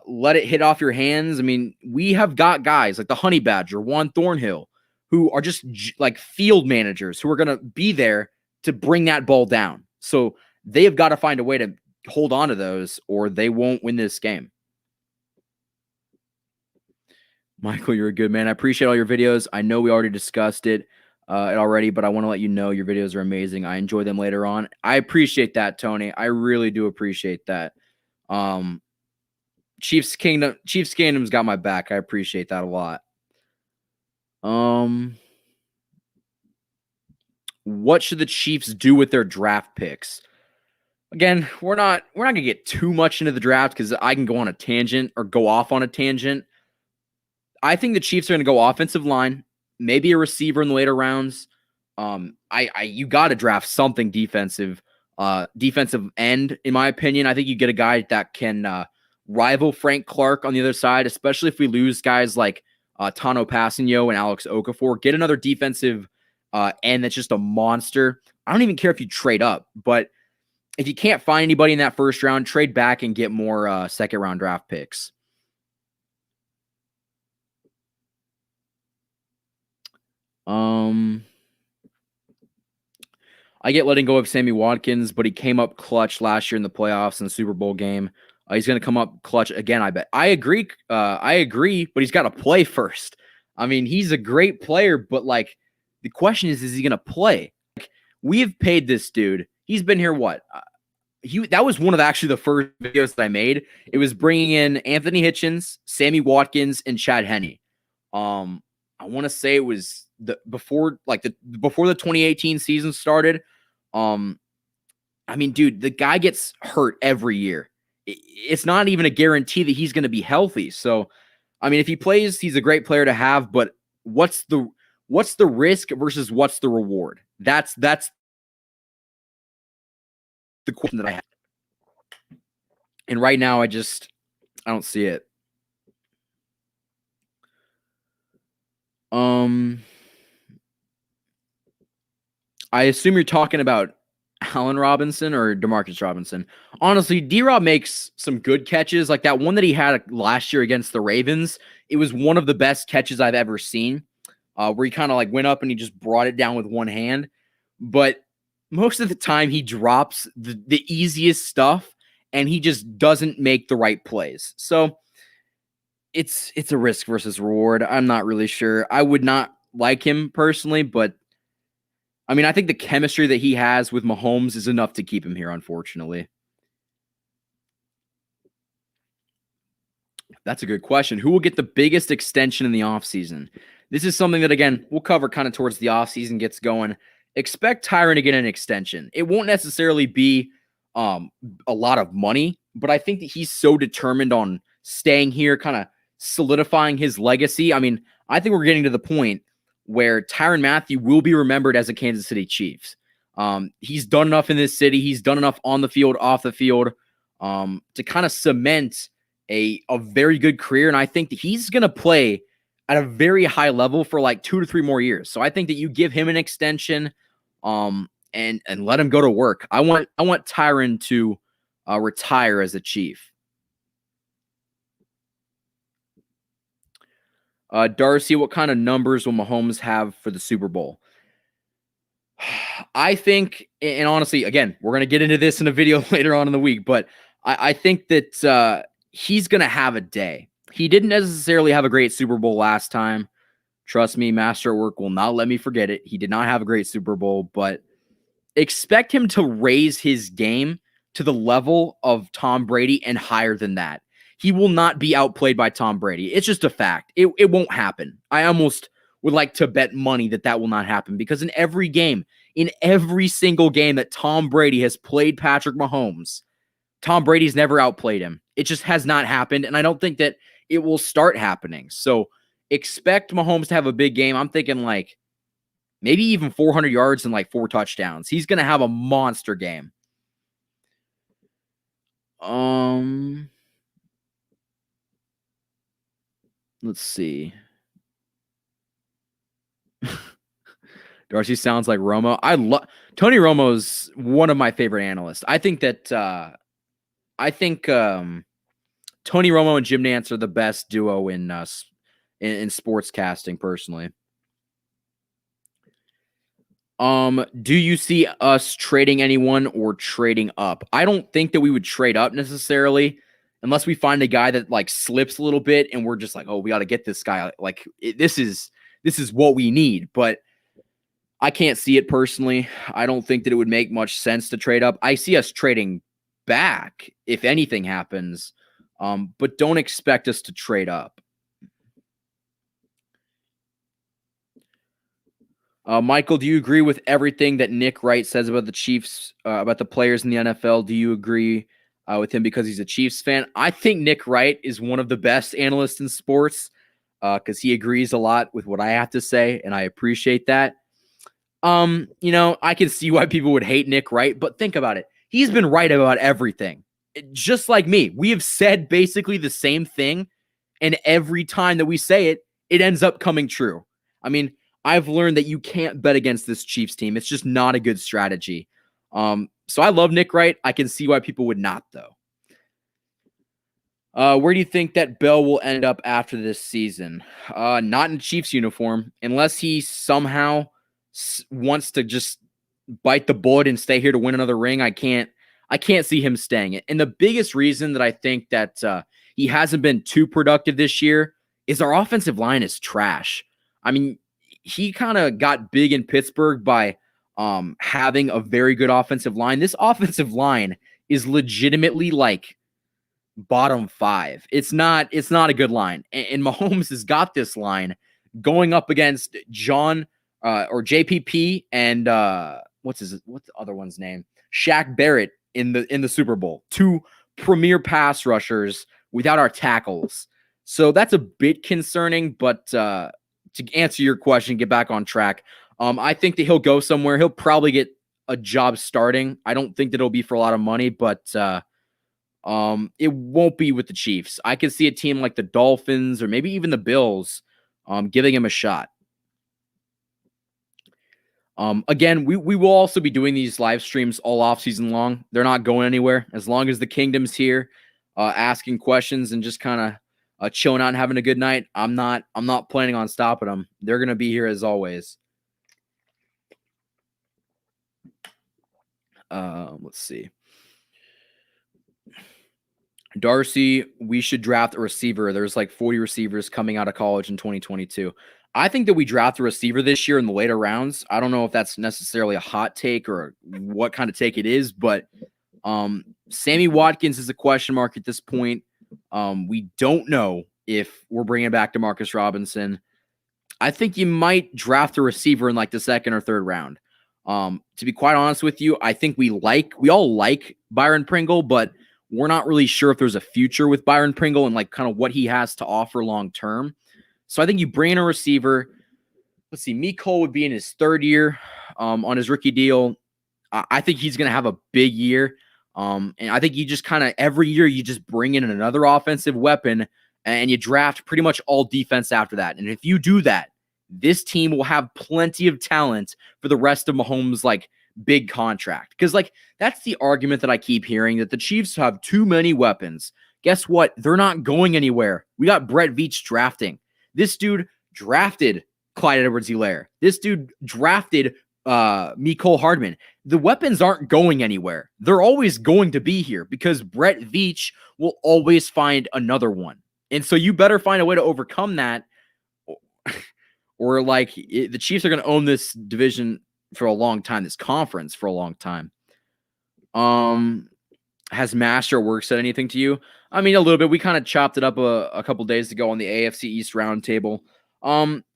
let it hit off your hands, I mean, we have got guys like the Honey Badger, Juan Thornhill, who are just like field managers who are going to be there to bring that ball down. So they have got to find a way to hold on to those or they won't win this game. Michael, you're a good man. I appreciate all your videos. I know we already discussed it already, but I want to let you know your videos are amazing. I enjoy them later on. I appreciate that, Tony. I really do appreciate that. Chiefs Kingdom's got my back. I appreciate that a lot. What should the Chiefs do with their draft picks? Again, we're not gonna get too much into the draft because I can go on a tangent or go off on a tangent. I think the Chiefs are gonna go offensive line, maybe a receiver in the later rounds. You got to draft something defensive end, in my opinion. I think you get a guy that can rival Frank Clark on the other side, especially if we lose guys like Tano Passanio and Alex Okafor. Get another defensive end that's just a monster. I don't even care if you trade up, but if you can't find anybody in that first round, trade back and get more second round draft picks. I get letting go of Sammy Watkins, but he came up clutch last year in the playoffs and the Super Bowl game. He's going to come up clutch again, I bet. I agree, but he's got to play first. I mean, he's a great player, but like the question is he going to play? Like, we have paid this dude. He's been here what? That was one of actually the first videos that I made. It was bringing in Anthony Hitchens, Sammy Watkins, and Chad Henne. I want to say it was before the 2018 season started. I mean, dude, the guy gets hurt every year. It's not even a guarantee that he's going to be healthy. So, I mean, if he plays, he's a great player to have, but what's the risk versus what's the reward? That's the question that I have. And right now I don't see it. I assume you're talking about Allen Robinson or Demarcus Robinson. Honestly, D-Rob makes some good catches. Like that one that he had last year against the Ravens. It was one of the best catches I've ever seen, where he kind of like went up and he just brought it down with one hand. But most of the time he drops the easiest stuff and he just doesn't make the right plays. So it's a risk versus reward. I'm not really sure. I would not like him personally, but I mean, I think the chemistry that he has with Mahomes is enough to keep him here, unfortunately. That's a good question. Who will get the biggest extension in the offseason? This is something that, again, we'll cover kind of towards the offseason gets going. Expect Tyron to get an extension. It won't necessarily be a lot of money, but I think that he's so determined on staying here, kind of solidifying his legacy. I mean, I think we're getting to the point where Tyrann Mathieu will be remembered as a Kansas City Chiefs. He's done enough in this city. He's done enough on the field, off the field, to kind of cement a very good career. And I think that he's going to play at a very high level for like 2 to 3 more years. So I think that you give him an extension, and let him go to work. I want Tyron to retire as a Chief. Darcy, what kind of numbers will Mahomes have for the Super Bowl? I think, and honestly, again, we're going to get into this in a video later on in the week, but I think that he's going to have a day. He didn't necessarily have a great Super Bowl last time. Trust me, Master at Work will not let me forget it. He did not have a great Super Bowl, but expect him to raise his game to the level of Tom Brady and higher than that. He will not be outplayed by Tom Brady. It's just a fact. It won't happen. I almost would like to bet money that will not happen, because in every single game that Tom Brady has played Patrick Mahomes, Tom Brady's never outplayed him. It just has not happened, and I don't think that it will start happening. So expect Mahomes to have a big game. I'm thinking like maybe even 400 yards and like 4 touchdowns. He's going to have a monster game. Let's see. Darcy sounds like Romo. Tony Romo's one of my favorite analysts. I think that Tony Romo and Jim Nantz are the best duo in sports casting, personally. Do you see us trading anyone or trading up? I don't think that we would trade up necessarily, unless we find a guy that like slips a little bit and we're just like, oh, we got to get this guy. Like this is what we need. But I can't see it personally. I don't think that it would make much sense to trade up. I see us trading back if anything happens, but don't expect us to trade up. Michael, do you agree with everything that Nick Wright says about the Chiefs, about the players in the NFL? Do you agree with him because he's a Chiefs fan? I think Nick Wright is one of the best analysts in sports because he agrees a lot with what I have to say, and I appreciate that. I can see why people would hate Nick Wright, but think about it. He's been right about everything. Just like me. We have said basically the same thing, and every time that we say it, it ends up coming true. I mean, I've learned that you can't bet against this Chiefs team. It's just not a good strategy. So I love Nick Wright. I can see why people would not, though. Where do you think that Bell will end up after this season? Not in Chiefs uniform, unless he somehow wants to just bite the bullet and stay here to win another ring. I can't see him staying. And the biggest reason that I think that he hasn't been too productive this year is our offensive line is trash. I mean, he kind of got big in Pittsburgh by having a very good offensive line. This offensive line is legitimately like bottom 5. It's not a good line. And Mahomes has got this line going up against John or JPP and what's the other one's name? Shaq Barrett in the Super Bowl. 2 premier pass rushers without our tackles. So that's a bit concerning, but to answer your question, get back on track. I think that he'll go somewhere. He'll probably get a job starting. I don't think that it'll be for a lot of money, but it won't be with the Chiefs. I could see a team like the Dolphins or maybe even the Bills giving him a shot. Again, we will also be doing these live streams all off season long. They're not going anywhere. As long as the Kingdom's here, asking questions and just kind of chilling out and having a good night, I'm not planning on stopping them. They're going to be here as always. Let's see. Darcy, we should draft a receiver. There's like 40 receivers coming out of college in 2022. I think that we draft a receiver this year in the later rounds. I don't know if that's necessarily a hot take or what kind of take it is, but Sammy Watkins is a question mark at this point. We don't know if we're bringing back DeMarcus Robinson. I think you might draft a receiver in like the second or third round. To be quite honest with you, I think we all like Byron Pringle, but we're not really sure if there's a future with Byron Pringle and like kind of what he has to offer long term. So I think you bring in a receiver. Let's see, Mecole would be in his third year on his rookie deal. I think he's going to have a big year. And I think you just kind of every year you just bring in another offensive weapon and you draft pretty much all defense after that. And if you do that, this team will have plenty of talent for the rest of Mahomes' like big contract. Because like that's the argument that I keep hearing, that the Chiefs have too many weapons. Guess what? They're not going anywhere. We got Brett Veach drafting. This dude drafted Clyde Edwards-Helaire. This dude drafted Mecole Hardman. The weapons aren't going anywhere. They're always going to be here because Brett Veach will always find another one. And so you better find a way to overcome that. Or like the Chiefs are going to own this division for a long time, this conference for a long time. Has Master Work said anything to you? I mean, a little bit. We kind of chopped it up a couple days ago on the AFC East roundtable.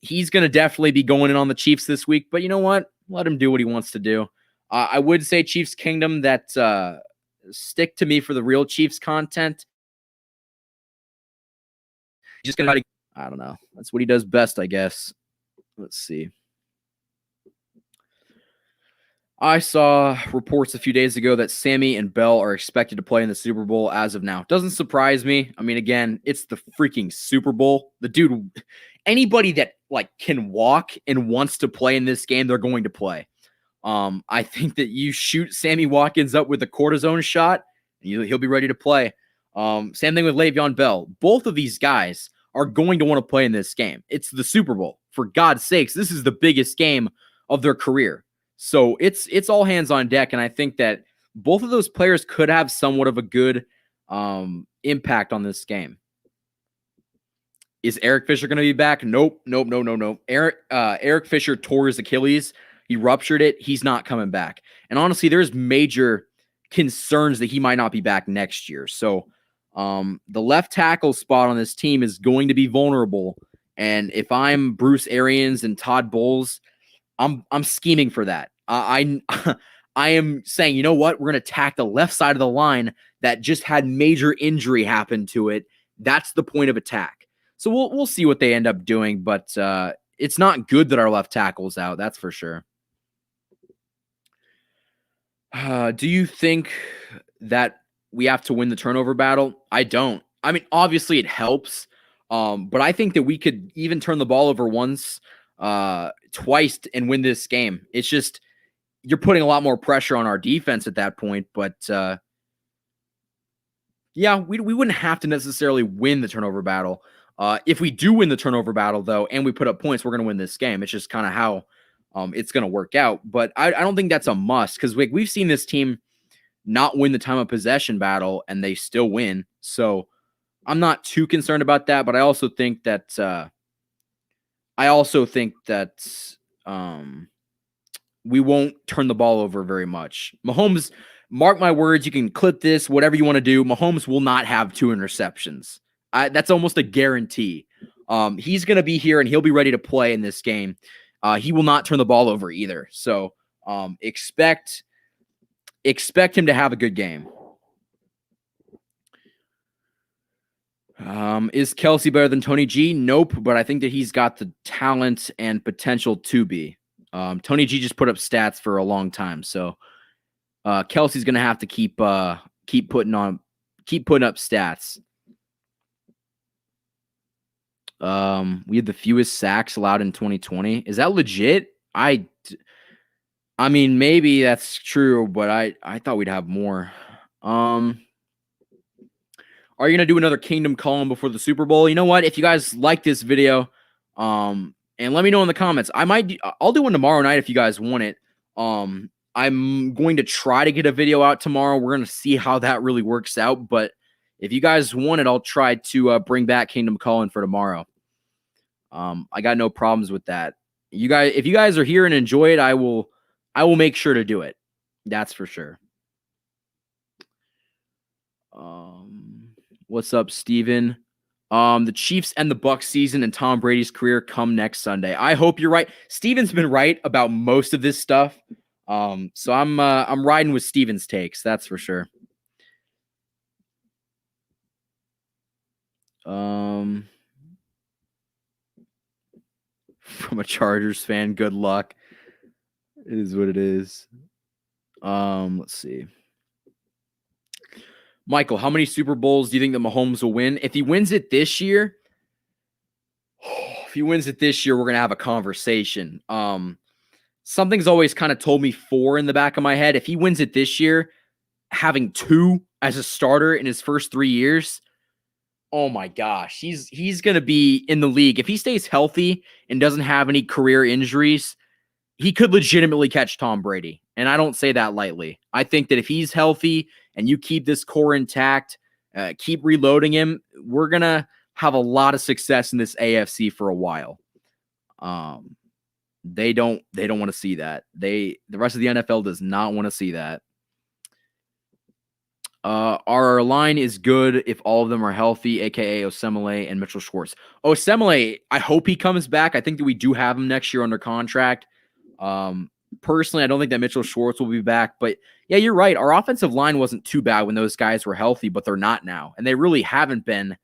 He's going to definitely be going in on the Chiefs this week, but you know what? Let him do what he wants to do. I would say Chiefs Kingdom that stick to me for the real Chiefs content. Just going to, I don't know. That's what he does best, I guess. Let's see. I saw reports a few days ago that Sammy and Bell are expected to play in the Super Bowl as of now. Doesn't surprise me. I mean, again, it's the freaking Super Bowl. The dude, anybody that like can walk and wants to play in this game, they're going to play. I think that you shoot Sammy Watkins up with a cortisone shot, and he'll be ready to play. Same thing with Le'Veon Bell. Both of these guys are going to want to play in this game. It's the Super Bowl. For God's sakes, this is the biggest game of their career. So it's all hands on deck, and I think that both of those players could have somewhat of a good impact on this game. Is Eric Fisher going to be back? Nope. Eric Fisher tore his Achilles. He ruptured it. He's not coming back. And honestly, there's major concerns that he might not be back next year. So the left tackle spot on this team is going to be vulnerable. And if I'm Bruce Arians and Todd Bowles, I'm scheming for that. I am saying, you know what? We're going to attack the left side of the line that just had major injury happen to it. That's the point of attack. So we'll see what they end up doing, but it's not good that our left tackle's out. That's for sure. Do you think that we have to win the turnover battle? I don't. I mean, obviously it helps, but I think that we could even turn the ball over once, twice and win this game. It's just you're putting a lot more pressure on our defense at that point, but yeah, we wouldn't have to necessarily win the turnover battle. If we do win the turnover battle, though, and we put up points, we're going to win this game. It's just kind of how it's going to work out. But I don't think that's a must because we've seen this team not win the time of possession battle, and they still win. So I'm not too concerned about that. But I also think that we won't turn the ball over very much. Mahomes, mark my words, you can clip this, whatever you want to do. Mahomes will not have 2 interceptions. That's almost a guarantee. He's going to be here and he'll be ready to play in this game. He will not turn the ball over either. So expect him to have a good game. Is Kelsey better than Tony G? Nope, but I think that he's got the talent and potential to be. Tony G just put up stats for a long time, so Kelsey's going to have to keep putting up stats. We had the fewest sacks allowed in 2020. Is that legit? I mean, maybe that's true, but I thought we'd have more. Are you going to do another Kingdom column before the Super Bowl? You know what? If you guys like this video, and let me know in the comments. I'll do one tomorrow night if you guys want it. I'm going to try to get a video out tomorrow. We're going to see how that really works out. But if you guys want it, I'll try to bring back Kingdom Calling for tomorrow. I got no problems with that. If you guys are here and enjoy it, I will make sure to do it. That's for sure. What's up, Steven? The Chiefs and the Bucs season and Tom Brady's career come next Sunday. I hope you're right. Steven's been right about most of this stuff. So I'm riding with Steven's takes, that's for sure. From a Chargers fan, good luck. It is what it is. Let's see. Michael, how many Super Bowls do you think that Mahomes will win? If he wins it this year, we're going to have a conversation. Something's always kind of told me 4 in the back of my head. If he wins it this year, having 2 as a starter in his first 3 years, oh my gosh, he's going to be in the league. If he stays healthy and doesn't have any career injuries, he could legitimately catch Tom Brady. And I don't say that lightly. I think that if he's healthy and you keep this core intact, keep reloading him, we're going to have a lot of success in this AFC for a while. They don't want to see that. The rest of the NFL does not want to see that. Our line is good if all of them are healthy, aka Osemele and Mitchell Schwartz. Osemele, I hope he comes back. I think that we do have him next year under contract. Personally, I don't think that Mitchell Schwartz will be back, but yeah, you're right. Our offensive line wasn't too bad when those guys were healthy, but they're not now. And they really haven't been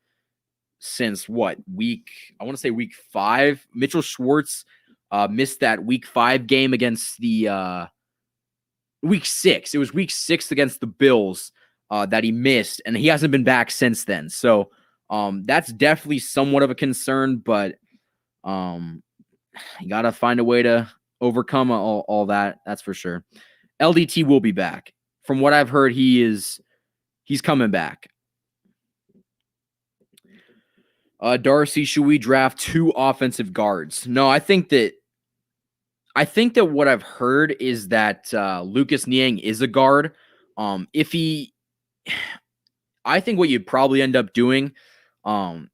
since week 5. Mitchell Schwartz missed that week 5 game against the week 6. It was week 6 against the Bills that he missed, and he hasn't been back since then. So that's definitely somewhat of a concern, but you got to find a way to overcome all that. That's for sure. LDT will be back. From what I've heard, he's coming back. Darcy, should we draft 2 offensive guards? No, I think that what I've heard is that Lucas Niang is a guard. I think what you'd probably end up doing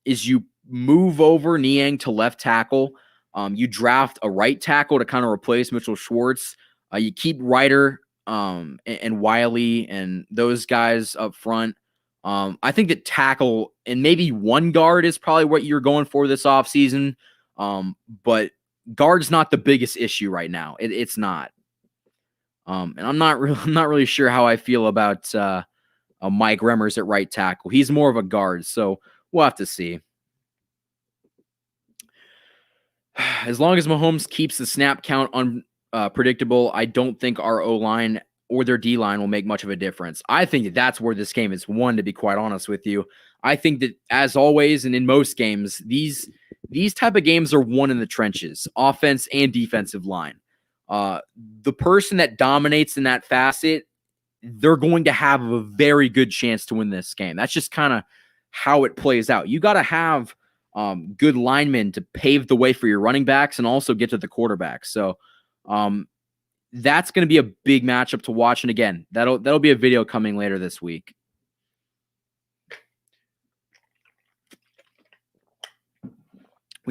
is you move over Niang to left tackle. You draft a right tackle to kind of replace Mitchell Schwartz. You keep Ryder and Wiley and those guys up front. I think that tackle and maybe 1 guard is probably what you're going for this offseason. But guard's not the biggest issue right now. It's not. And I'm not really sure how I feel about Mike Remmers at right tackle. He's more of a guard, so we'll have to see. As long as Mahomes keeps the snap count unpredictable, I don't think our O-line or their D-line will make much of a difference. I think that that's where this game is won, to be quite honest with you. I think that, as always, and in most games, these type of games are won in the trenches, offense and defensive line. The person that dominates in that facet, they're going to have a very good chance to win this game. That's just kind of how it plays out. You got to have good linemen to pave the way for your running backs and also get to the quarterback. So that's going to be a big matchup to watch. And again, that'll be a video coming later this week.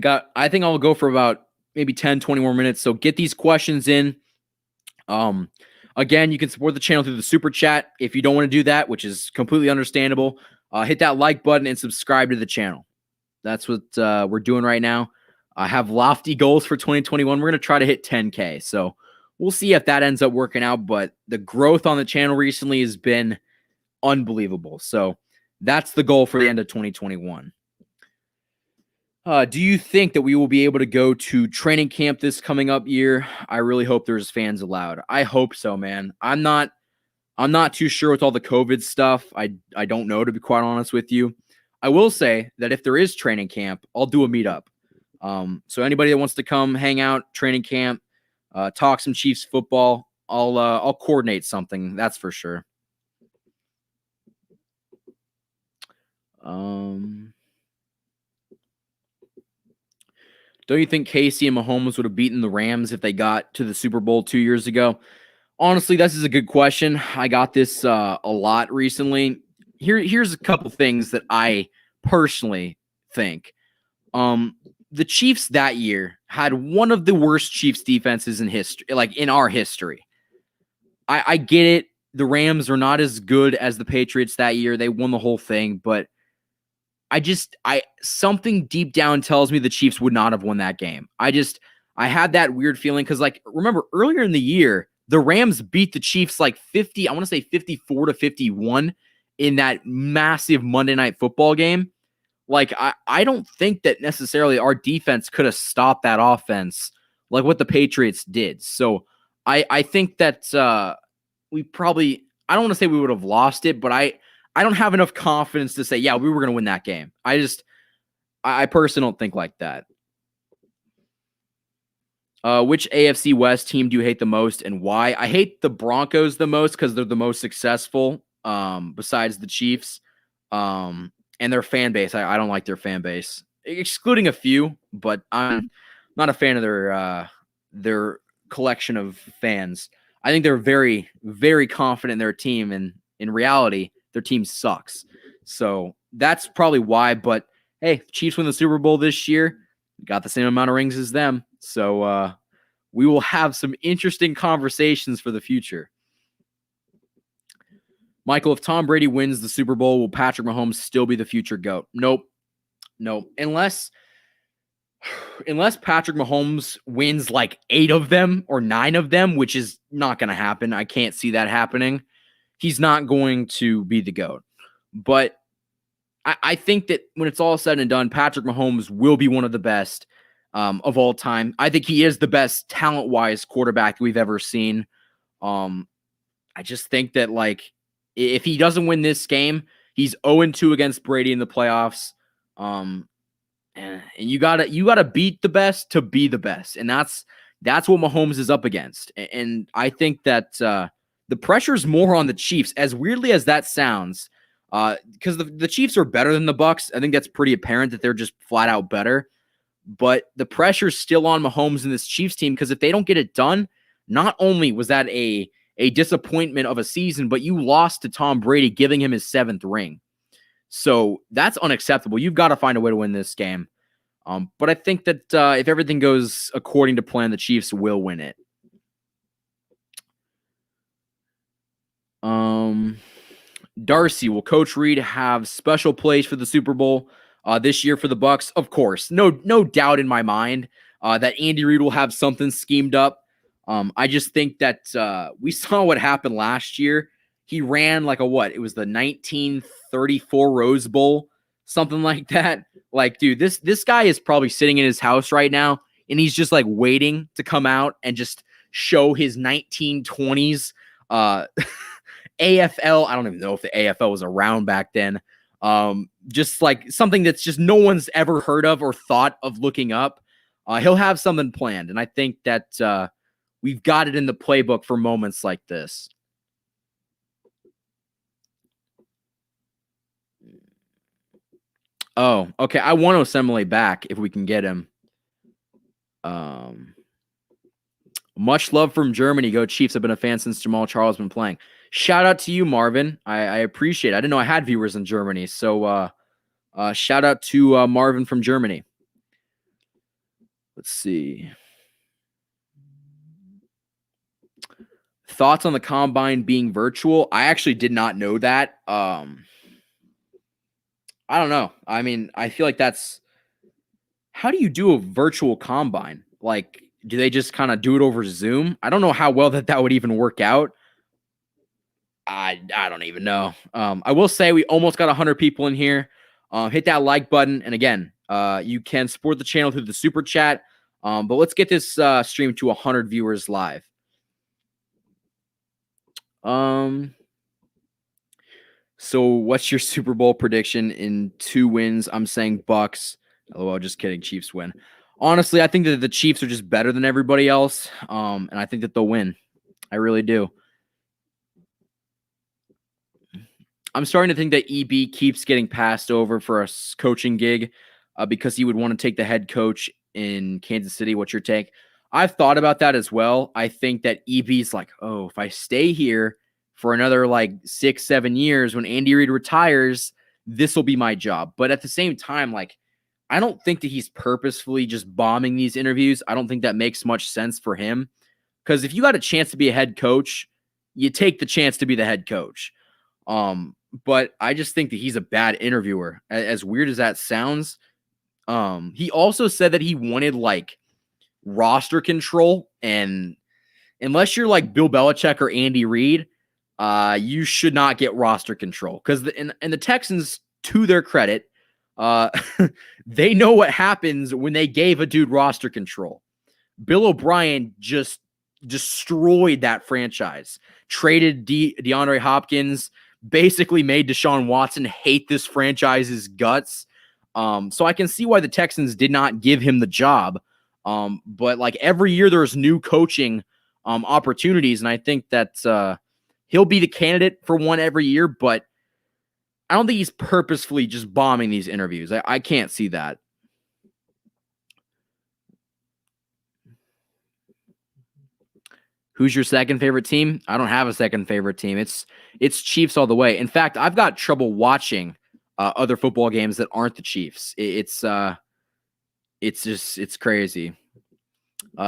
I think I'll go for about maybe 10, 20 more minutes. So get these questions in. Again, you can support the channel through the super chat. If you don't want to do that, which is completely understandable, hit that like button and subscribe to the channel. That's what we're doing right now. I have lofty goals for 2021. We're going to try to hit 10K. So we'll see if that ends up working out. But the growth on the channel recently has been unbelievable. So that's the goal for the end of 2021. Do you think that we will be able to go to training camp this coming up year? I really hope there's fans allowed. I hope so, man. I'm not too sure with all the COVID stuff. I don't know, to be quite honest with you. I will say that if there is training camp, I'll do a meetup. So anybody that wants to come hang out, training camp, talk some Chiefs football, I'll coordinate something. That's for sure. Don't you think Casey and Mahomes would have beaten the Rams if they got to the Super Bowl 2 years ago? Honestly, this is a good question. I got this a lot recently. Here's a couple things that I personally think. Um, the Chiefs that year had one of the worst Chiefs defenses in history, like in our history. I get it. The Rams are not as good as the Patriots that year. They won the whole thing, but I something deep down tells me the Chiefs would not have won that game. I had that weird feeling because, like, remember earlier in the year, the Rams beat the Chiefs like 50, I want to say 54-51 in that massive Monday Night Football game. Like, I don't think that necessarily our defense could have stopped that offense like what the Patriots did. So I think that we probably, I don't want to say we would have lost it, but I don't have enough confidence to say, yeah, we were going to win that game. I personally don't think like that. Which AFC West team do you hate the most and why? I hate the Broncos the most because they're the most successful, besides the Chiefs. And their fan base, I don't like their fan base, excluding a few, but I'm not a fan of their collection of fans. I think they're very, very confident in their team, and in reality, their team sucks. So that's probably why. But hey, Chiefs win the Super Bowl this year. Got the same amount of rings as them. So we will have some interesting conversations for the future. Michael, if Tom Brady wins the Super Bowl, will Patrick Mahomes still be the future GOAT? Nope. Unless Patrick Mahomes wins like 8 of them or 9 of them, which is not going to happen. I can't see that happening. He's not going to be the GOAT. But I think that when it's all said and done, Patrick Mahomes will be one of the best of all time. I think he is the best talent-wise quarterback we've ever seen. I just think that, like, if he doesn't win this game, he's 0-2 against Brady in the playoffs. And you gotta beat the best to be the best, and that's what Mahomes is up against. And I think that the pressure's more on the Chiefs, as weirdly as that sounds, because the Chiefs are better than the Bucs. I think that's pretty apparent that they're just flat out better. But the pressure's still on Mahomes and this Chiefs team, because if they don't get it done, not only was that a disappointment of a season, but you lost to Tom Brady, giving him his 7th ring. So that's unacceptable. You've got to find a way to win this game. But I think that if everything goes according to plan, the Chiefs will win it. Darcy, will Coach Reed have special plays for the Super Bowl this year for the Bucs? Of course. No doubt in my mind that Andy Reid will have something schemed up. I just think that we saw what happened last year. He ran like it was the 1934 Rose Bowl, something like that. Like, dude, this guy is probably sitting in his house right now, and he's just like waiting to come out and just show his 1920s AFL. I don't even know if the AFL was around back then. Just like something that's just no one's ever heard of or thought of looking up. He'll have something planned, and I think that we've got it in the playbook for moments like this. Oh, okay. I want Osemele back if we can get him. Much love from Germany. Go Chiefs. I've been a fan since Jamal Charles has been playing. Shout out to you, Marvin. I appreciate it. I didn't know I had viewers in Germany. So shout out to Marvin from Germany. Let's see. Thoughts on the combine being virtual? I actually did not know that. I don't know. I mean, I feel like that's, how do you do a virtual combine? Like, do they just kind of do it over Zoom? I don't know how well that would even work out. I don't even know. I will say we almost got 100 people in here. Hit that like button. And again, you can support the channel through the super chat. But let's get this stream to 100 viewers live. So what's your Super Bowl prediction in 2 wins? I'm saying Bucs. LOL, just kidding. Chiefs win. Honestly, I think that the Chiefs are just better than everybody else. And I think that they'll win. I really do. I'm starting to think that EB keeps getting passed over for a coaching gig because he would want to take the head coach in Kansas City. What's your take? I've thought about that as well. I think that EB's like, oh, if I stay here for another like 6-7 years, when Andy Reid retires, this will be my job. But at the same time, like, I don't think that he's purposefully just bombing these interviews. I don't think that makes much sense for him. Because if you got a chance to be a head coach, you take the chance to be the head coach. But I just think that he's a bad interviewer. As weird as that sounds, he also said that he wanted like roster control, and unless you're like Bill Belichick or Andy Reid, you should not get roster control. Because and the Texans, to their credit, they know what happens when they gave a dude roster control. Bill O'Brien just destroyed that franchise, traded DeAndre Hopkins, basically made Deshaun Watson hate this franchise's guts. So I can see why the Texans did not give him the job. But like every year there's new coaching opportunities, and I think that he'll be the candidate for one every year, but I don't think he's purposefully just bombing these interviews. I can't see that. Who's your second favorite team? I don't have a second favorite team. It's Chiefs all the way. In fact, I've got trouble watching other football games that aren't the Chiefs. It's crazy.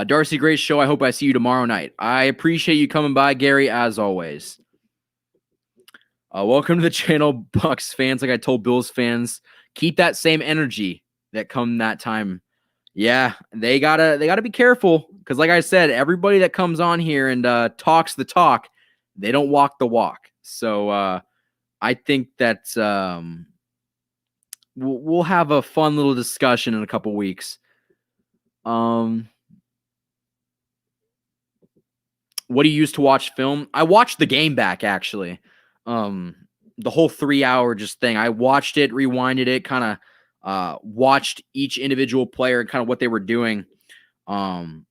Darcy, great show. I hope I see you tomorrow night. I appreciate you coming by, Gary, as always. Welcome to the channel, Bucks fans. Like I told Bills fans, keep that same energy that come that time. Yeah, they gotta be careful, because like I said, everybody that comes on here and talks the talk, they don't walk the walk. So I think that we'll have a fun little discussion in a couple weeks. What do you use to watch film? I watched the game back, actually. The whole 3-hour just thing. I watched it, rewinded it, kind of watched each individual player and kind of what they were doing. I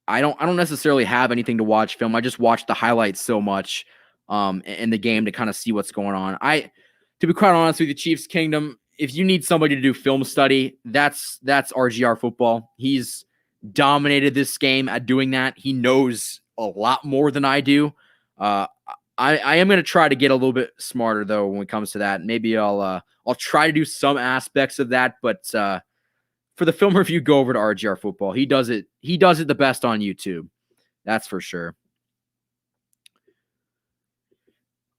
don't necessarily have anything to watch film. I just watched the highlights so much in the game to kind of see what's going on. To be quite honest with you, Chiefs Kingdom, if you need somebody to do film study, that's RGR Football. He's dominated this game at doing that. He knows a lot more than I do. I am going to try to get a little bit smarter, though, when it comes to that. Maybe I'll try to do some aspects of that, but for the film review, go over to RGR Football. He does it the best on YouTube. That's for sure.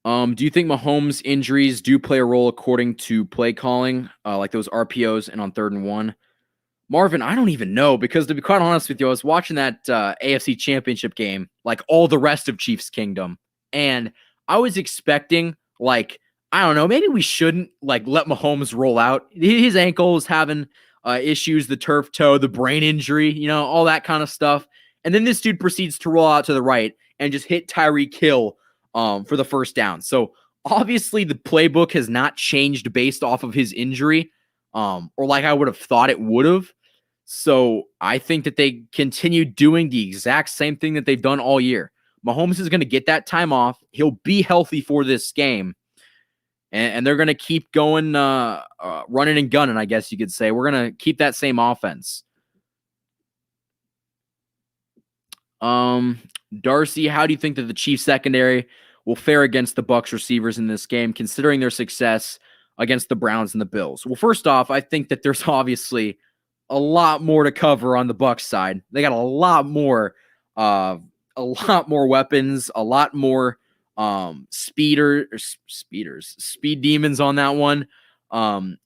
Do you think Mahomes' injuries do play a role according to play calling, like those RPOs and on 3rd and 1? Marvin, I don't even know, because to be quite honest with you, I was watching that AFC Championship game like all the rest of Chiefs Kingdom, and I was expecting, like, I don't know, maybe we shouldn't like let Mahomes roll out. His ankle is having issues, the turf toe, the brain injury, all that kind of stuff. And then this dude proceeds to roll out to the right and just hit Tyreek Hill for the first down. So obviously the playbook has not changed based off of his injury, or like I would have thought it would have. So I think that they continue doing the exact same thing that they've done all year. Mahomes is going to get that time off. He'll be healthy for this game. And they're going to keep going, running and gunning, I guess you could say. We're going to keep that same offense. Darcy, how do you think that the Chiefs secondary will fare against the Bucs receivers in this game, considering their success against the Browns and the Bills? Well, first off, I think that there's obviously a lot more to cover on the Bucs side. They got a lot more weapons, a lot more speed demons on that one.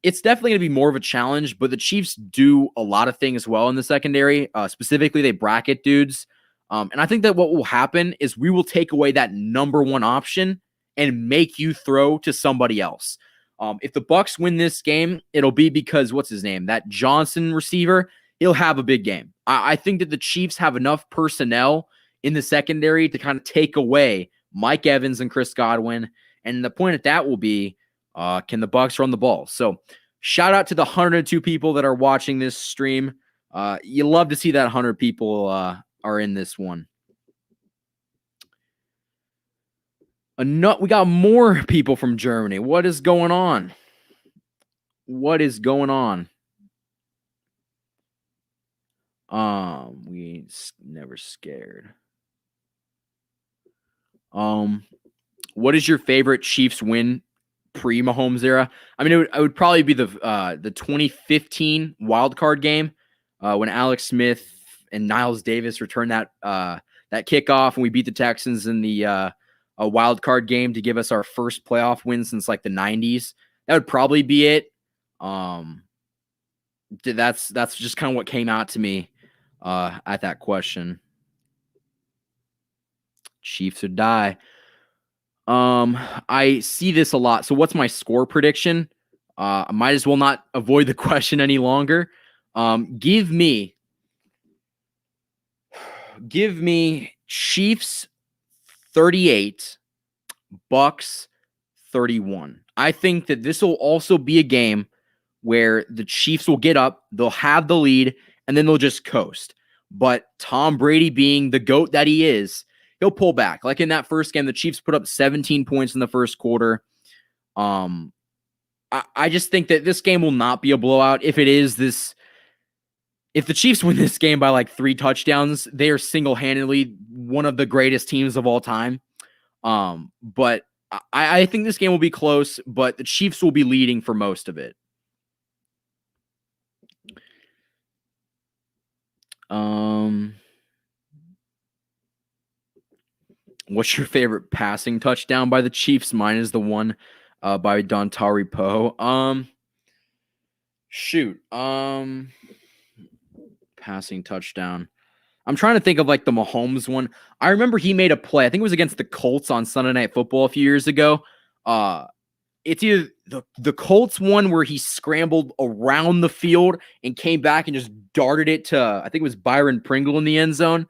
It's definitely going to be more of a challenge, but the Chiefs do a lot of things well in the secondary. Specifically, they bracket dudes. And I think that what will happen is we will take away that number one option and make you throw to somebody else. If the Bucs win this game, it'll be because, what's his name? That Johnson receiver, he'll have a big game. I think that the Chiefs have enough personnel in the secondary to kind of take away Mike Evans and Chris Godwin. And the point at that will be, can the Bucs run the ball? So shout out to the 102 people that are watching this stream. You love to see that 100 people are in this one. We got more people from Germany. What is going on? What is going on? We ain't never scared. What is your favorite Chiefs win pre-Mahomes era? I mean, it would probably be the 2015 wild card game when Alex Smith and Niles Davis returned that kickoff, and we beat the Texans in the a wild card game to give us our first playoff win since like the 90s. That would probably be it. That's just kind of what came out to me at that question. Chiefs or die. I see this a lot. So what's my score prediction? I might as well not avoid the question any longer. Give me Chiefs 38, Bucks 31. I think that this will also be a game where the Chiefs will get up, they'll have the lead, and then they'll just coast. But Tom Brady, being the GOAT that he is, he'll pull back. Like in that first game, the Chiefs put up 17 points in the first quarter. I just think that this game will not be a blowout. If the Chiefs win this game by like 3 touchdowns, they are single-handedly one of the greatest teams of all time. But I think this game will be close, but the Chiefs will be leading for most of it. What's your favorite passing touchdown by the Chiefs? Mine is the one by Dontari Poe. Passing touchdown. I'm trying to think of like the Mahomes one. I remember he made a play. I think it was against the Colts on Sunday Night Football a few years ago. It's either the Colts one where he scrambled around the field and came back and just darted it to, I think it was Byron Pringle in the end zone.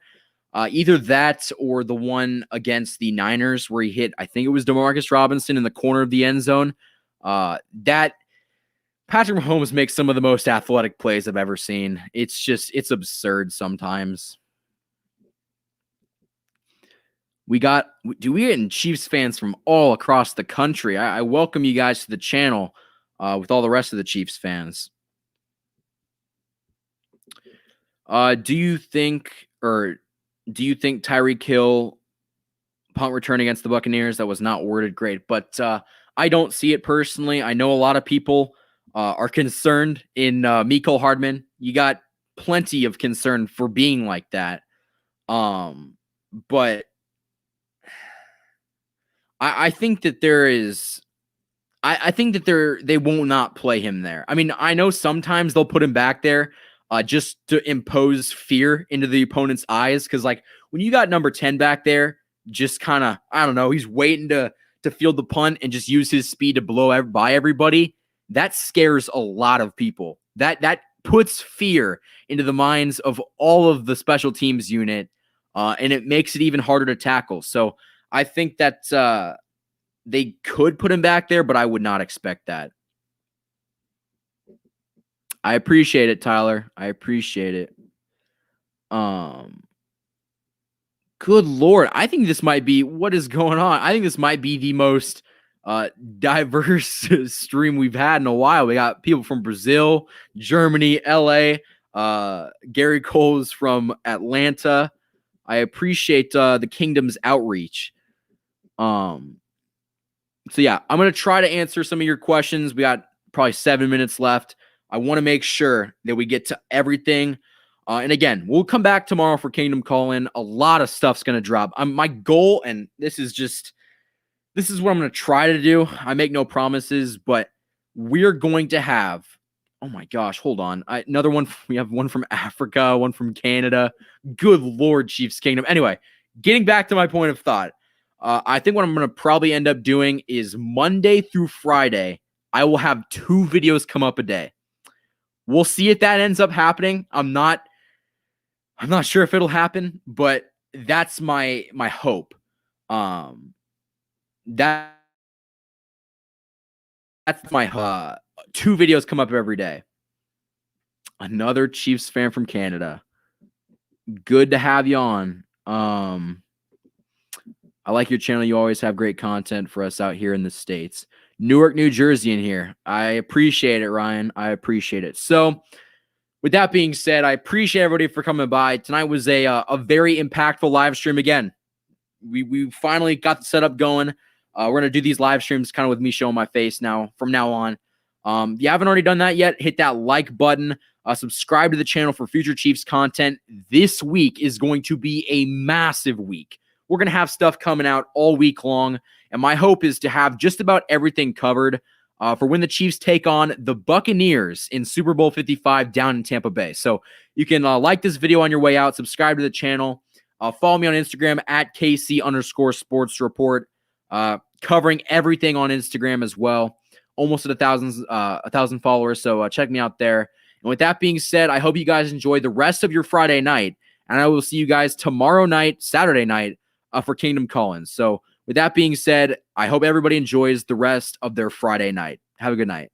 Either that or the one against the Niners where he hit, I think it was DeMarcus Robinson in the corner of the end zone. That Patrick Mahomes makes some of the most athletic plays I've ever seen. It's absurd sometimes. We getting Chiefs fans from all across the country. I welcome you guys to the channel with all the rest of the Chiefs fans. Do you think Tyreek Hill punt return against the Buccaneers? That was not worded great, but I don't see it personally. I know a lot of people are concerned in Mecole Hardman. You got plenty of concern for being like that. But I think that there is. I think that they will not play him there. I mean, I know sometimes they'll put him back there just to impose fear into the opponent's eyes. Because like when you got number 10 back there, just kind of, I don't know, he's waiting to field the punt and just use his speed to blow by everybody. That scares a lot of people. That puts fear into the minds of all of the special teams unit, and it makes it even harder to tackle. So I think that they could put him back there, but I would not expect that. I appreciate it, Tyler. I appreciate it. Good Lord. I think this might be what is going on. I think this might be the most diverse stream we've had in a while. We got people from Brazil, Germany, LA, Gary Cole's from Atlanta. I appreciate the Kingdom's outreach. So yeah, I'm going to try to answer some of your questions. We got probably 7 minutes left. I want to make sure that we get to everything. And again, we'll come back tomorrow for Kingdom Call-In. A lot of stuff's going to drop. My goal, and this is what I'm going to try to do. I make no promises, but we're going to have, oh my gosh, hold on. Another one. We have one from Africa, one from Canada. Good Lord, Chiefs Kingdom. Anyway, getting back to my point of thought. I think what I'm going to probably end up doing is Monday through Friday, I will have 2 videos come up a day. We'll see if that ends up happening. I'm not sure if it'll happen, but that's my hope. That's my 2 videos come up every day. Another Chiefs fan from Canada. Good to have you on. I like your channel. You always have great content for us out here in the States. Newark, New Jersey in here. I appreciate it, Ryan. I appreciate it. So with that being said, I appreciate everybody for coming by. Tonight was a very impactful live stream again. We finally got the setup going. We're going to do these live streams kind of with me showing my face now from now on. If you haven't already done that yet, hit that like button. Subscribe to the channel for future Chiefs content. This week is going to be a massive week. We're going to have stuff coming out all week long, and my hope is to have just about everything covered for when the Chiefs take on the Buccaneers in Super Bowl 55 down in Tampa Bay. So you can like this video on your way out, subscribe to the channel, follow me on Instagram at KC_sports report, covering everything on Instagram as well. Almost at 1,000 followers, so check me out there. And with that being said, I hope you guys enjoy the rest of your Friday night, and I will see you guys tomorrow night, Saturday night, for Kingdom Collins. So with that being said, I hope everybody enjoys the rest of their Friday night. Have a good night.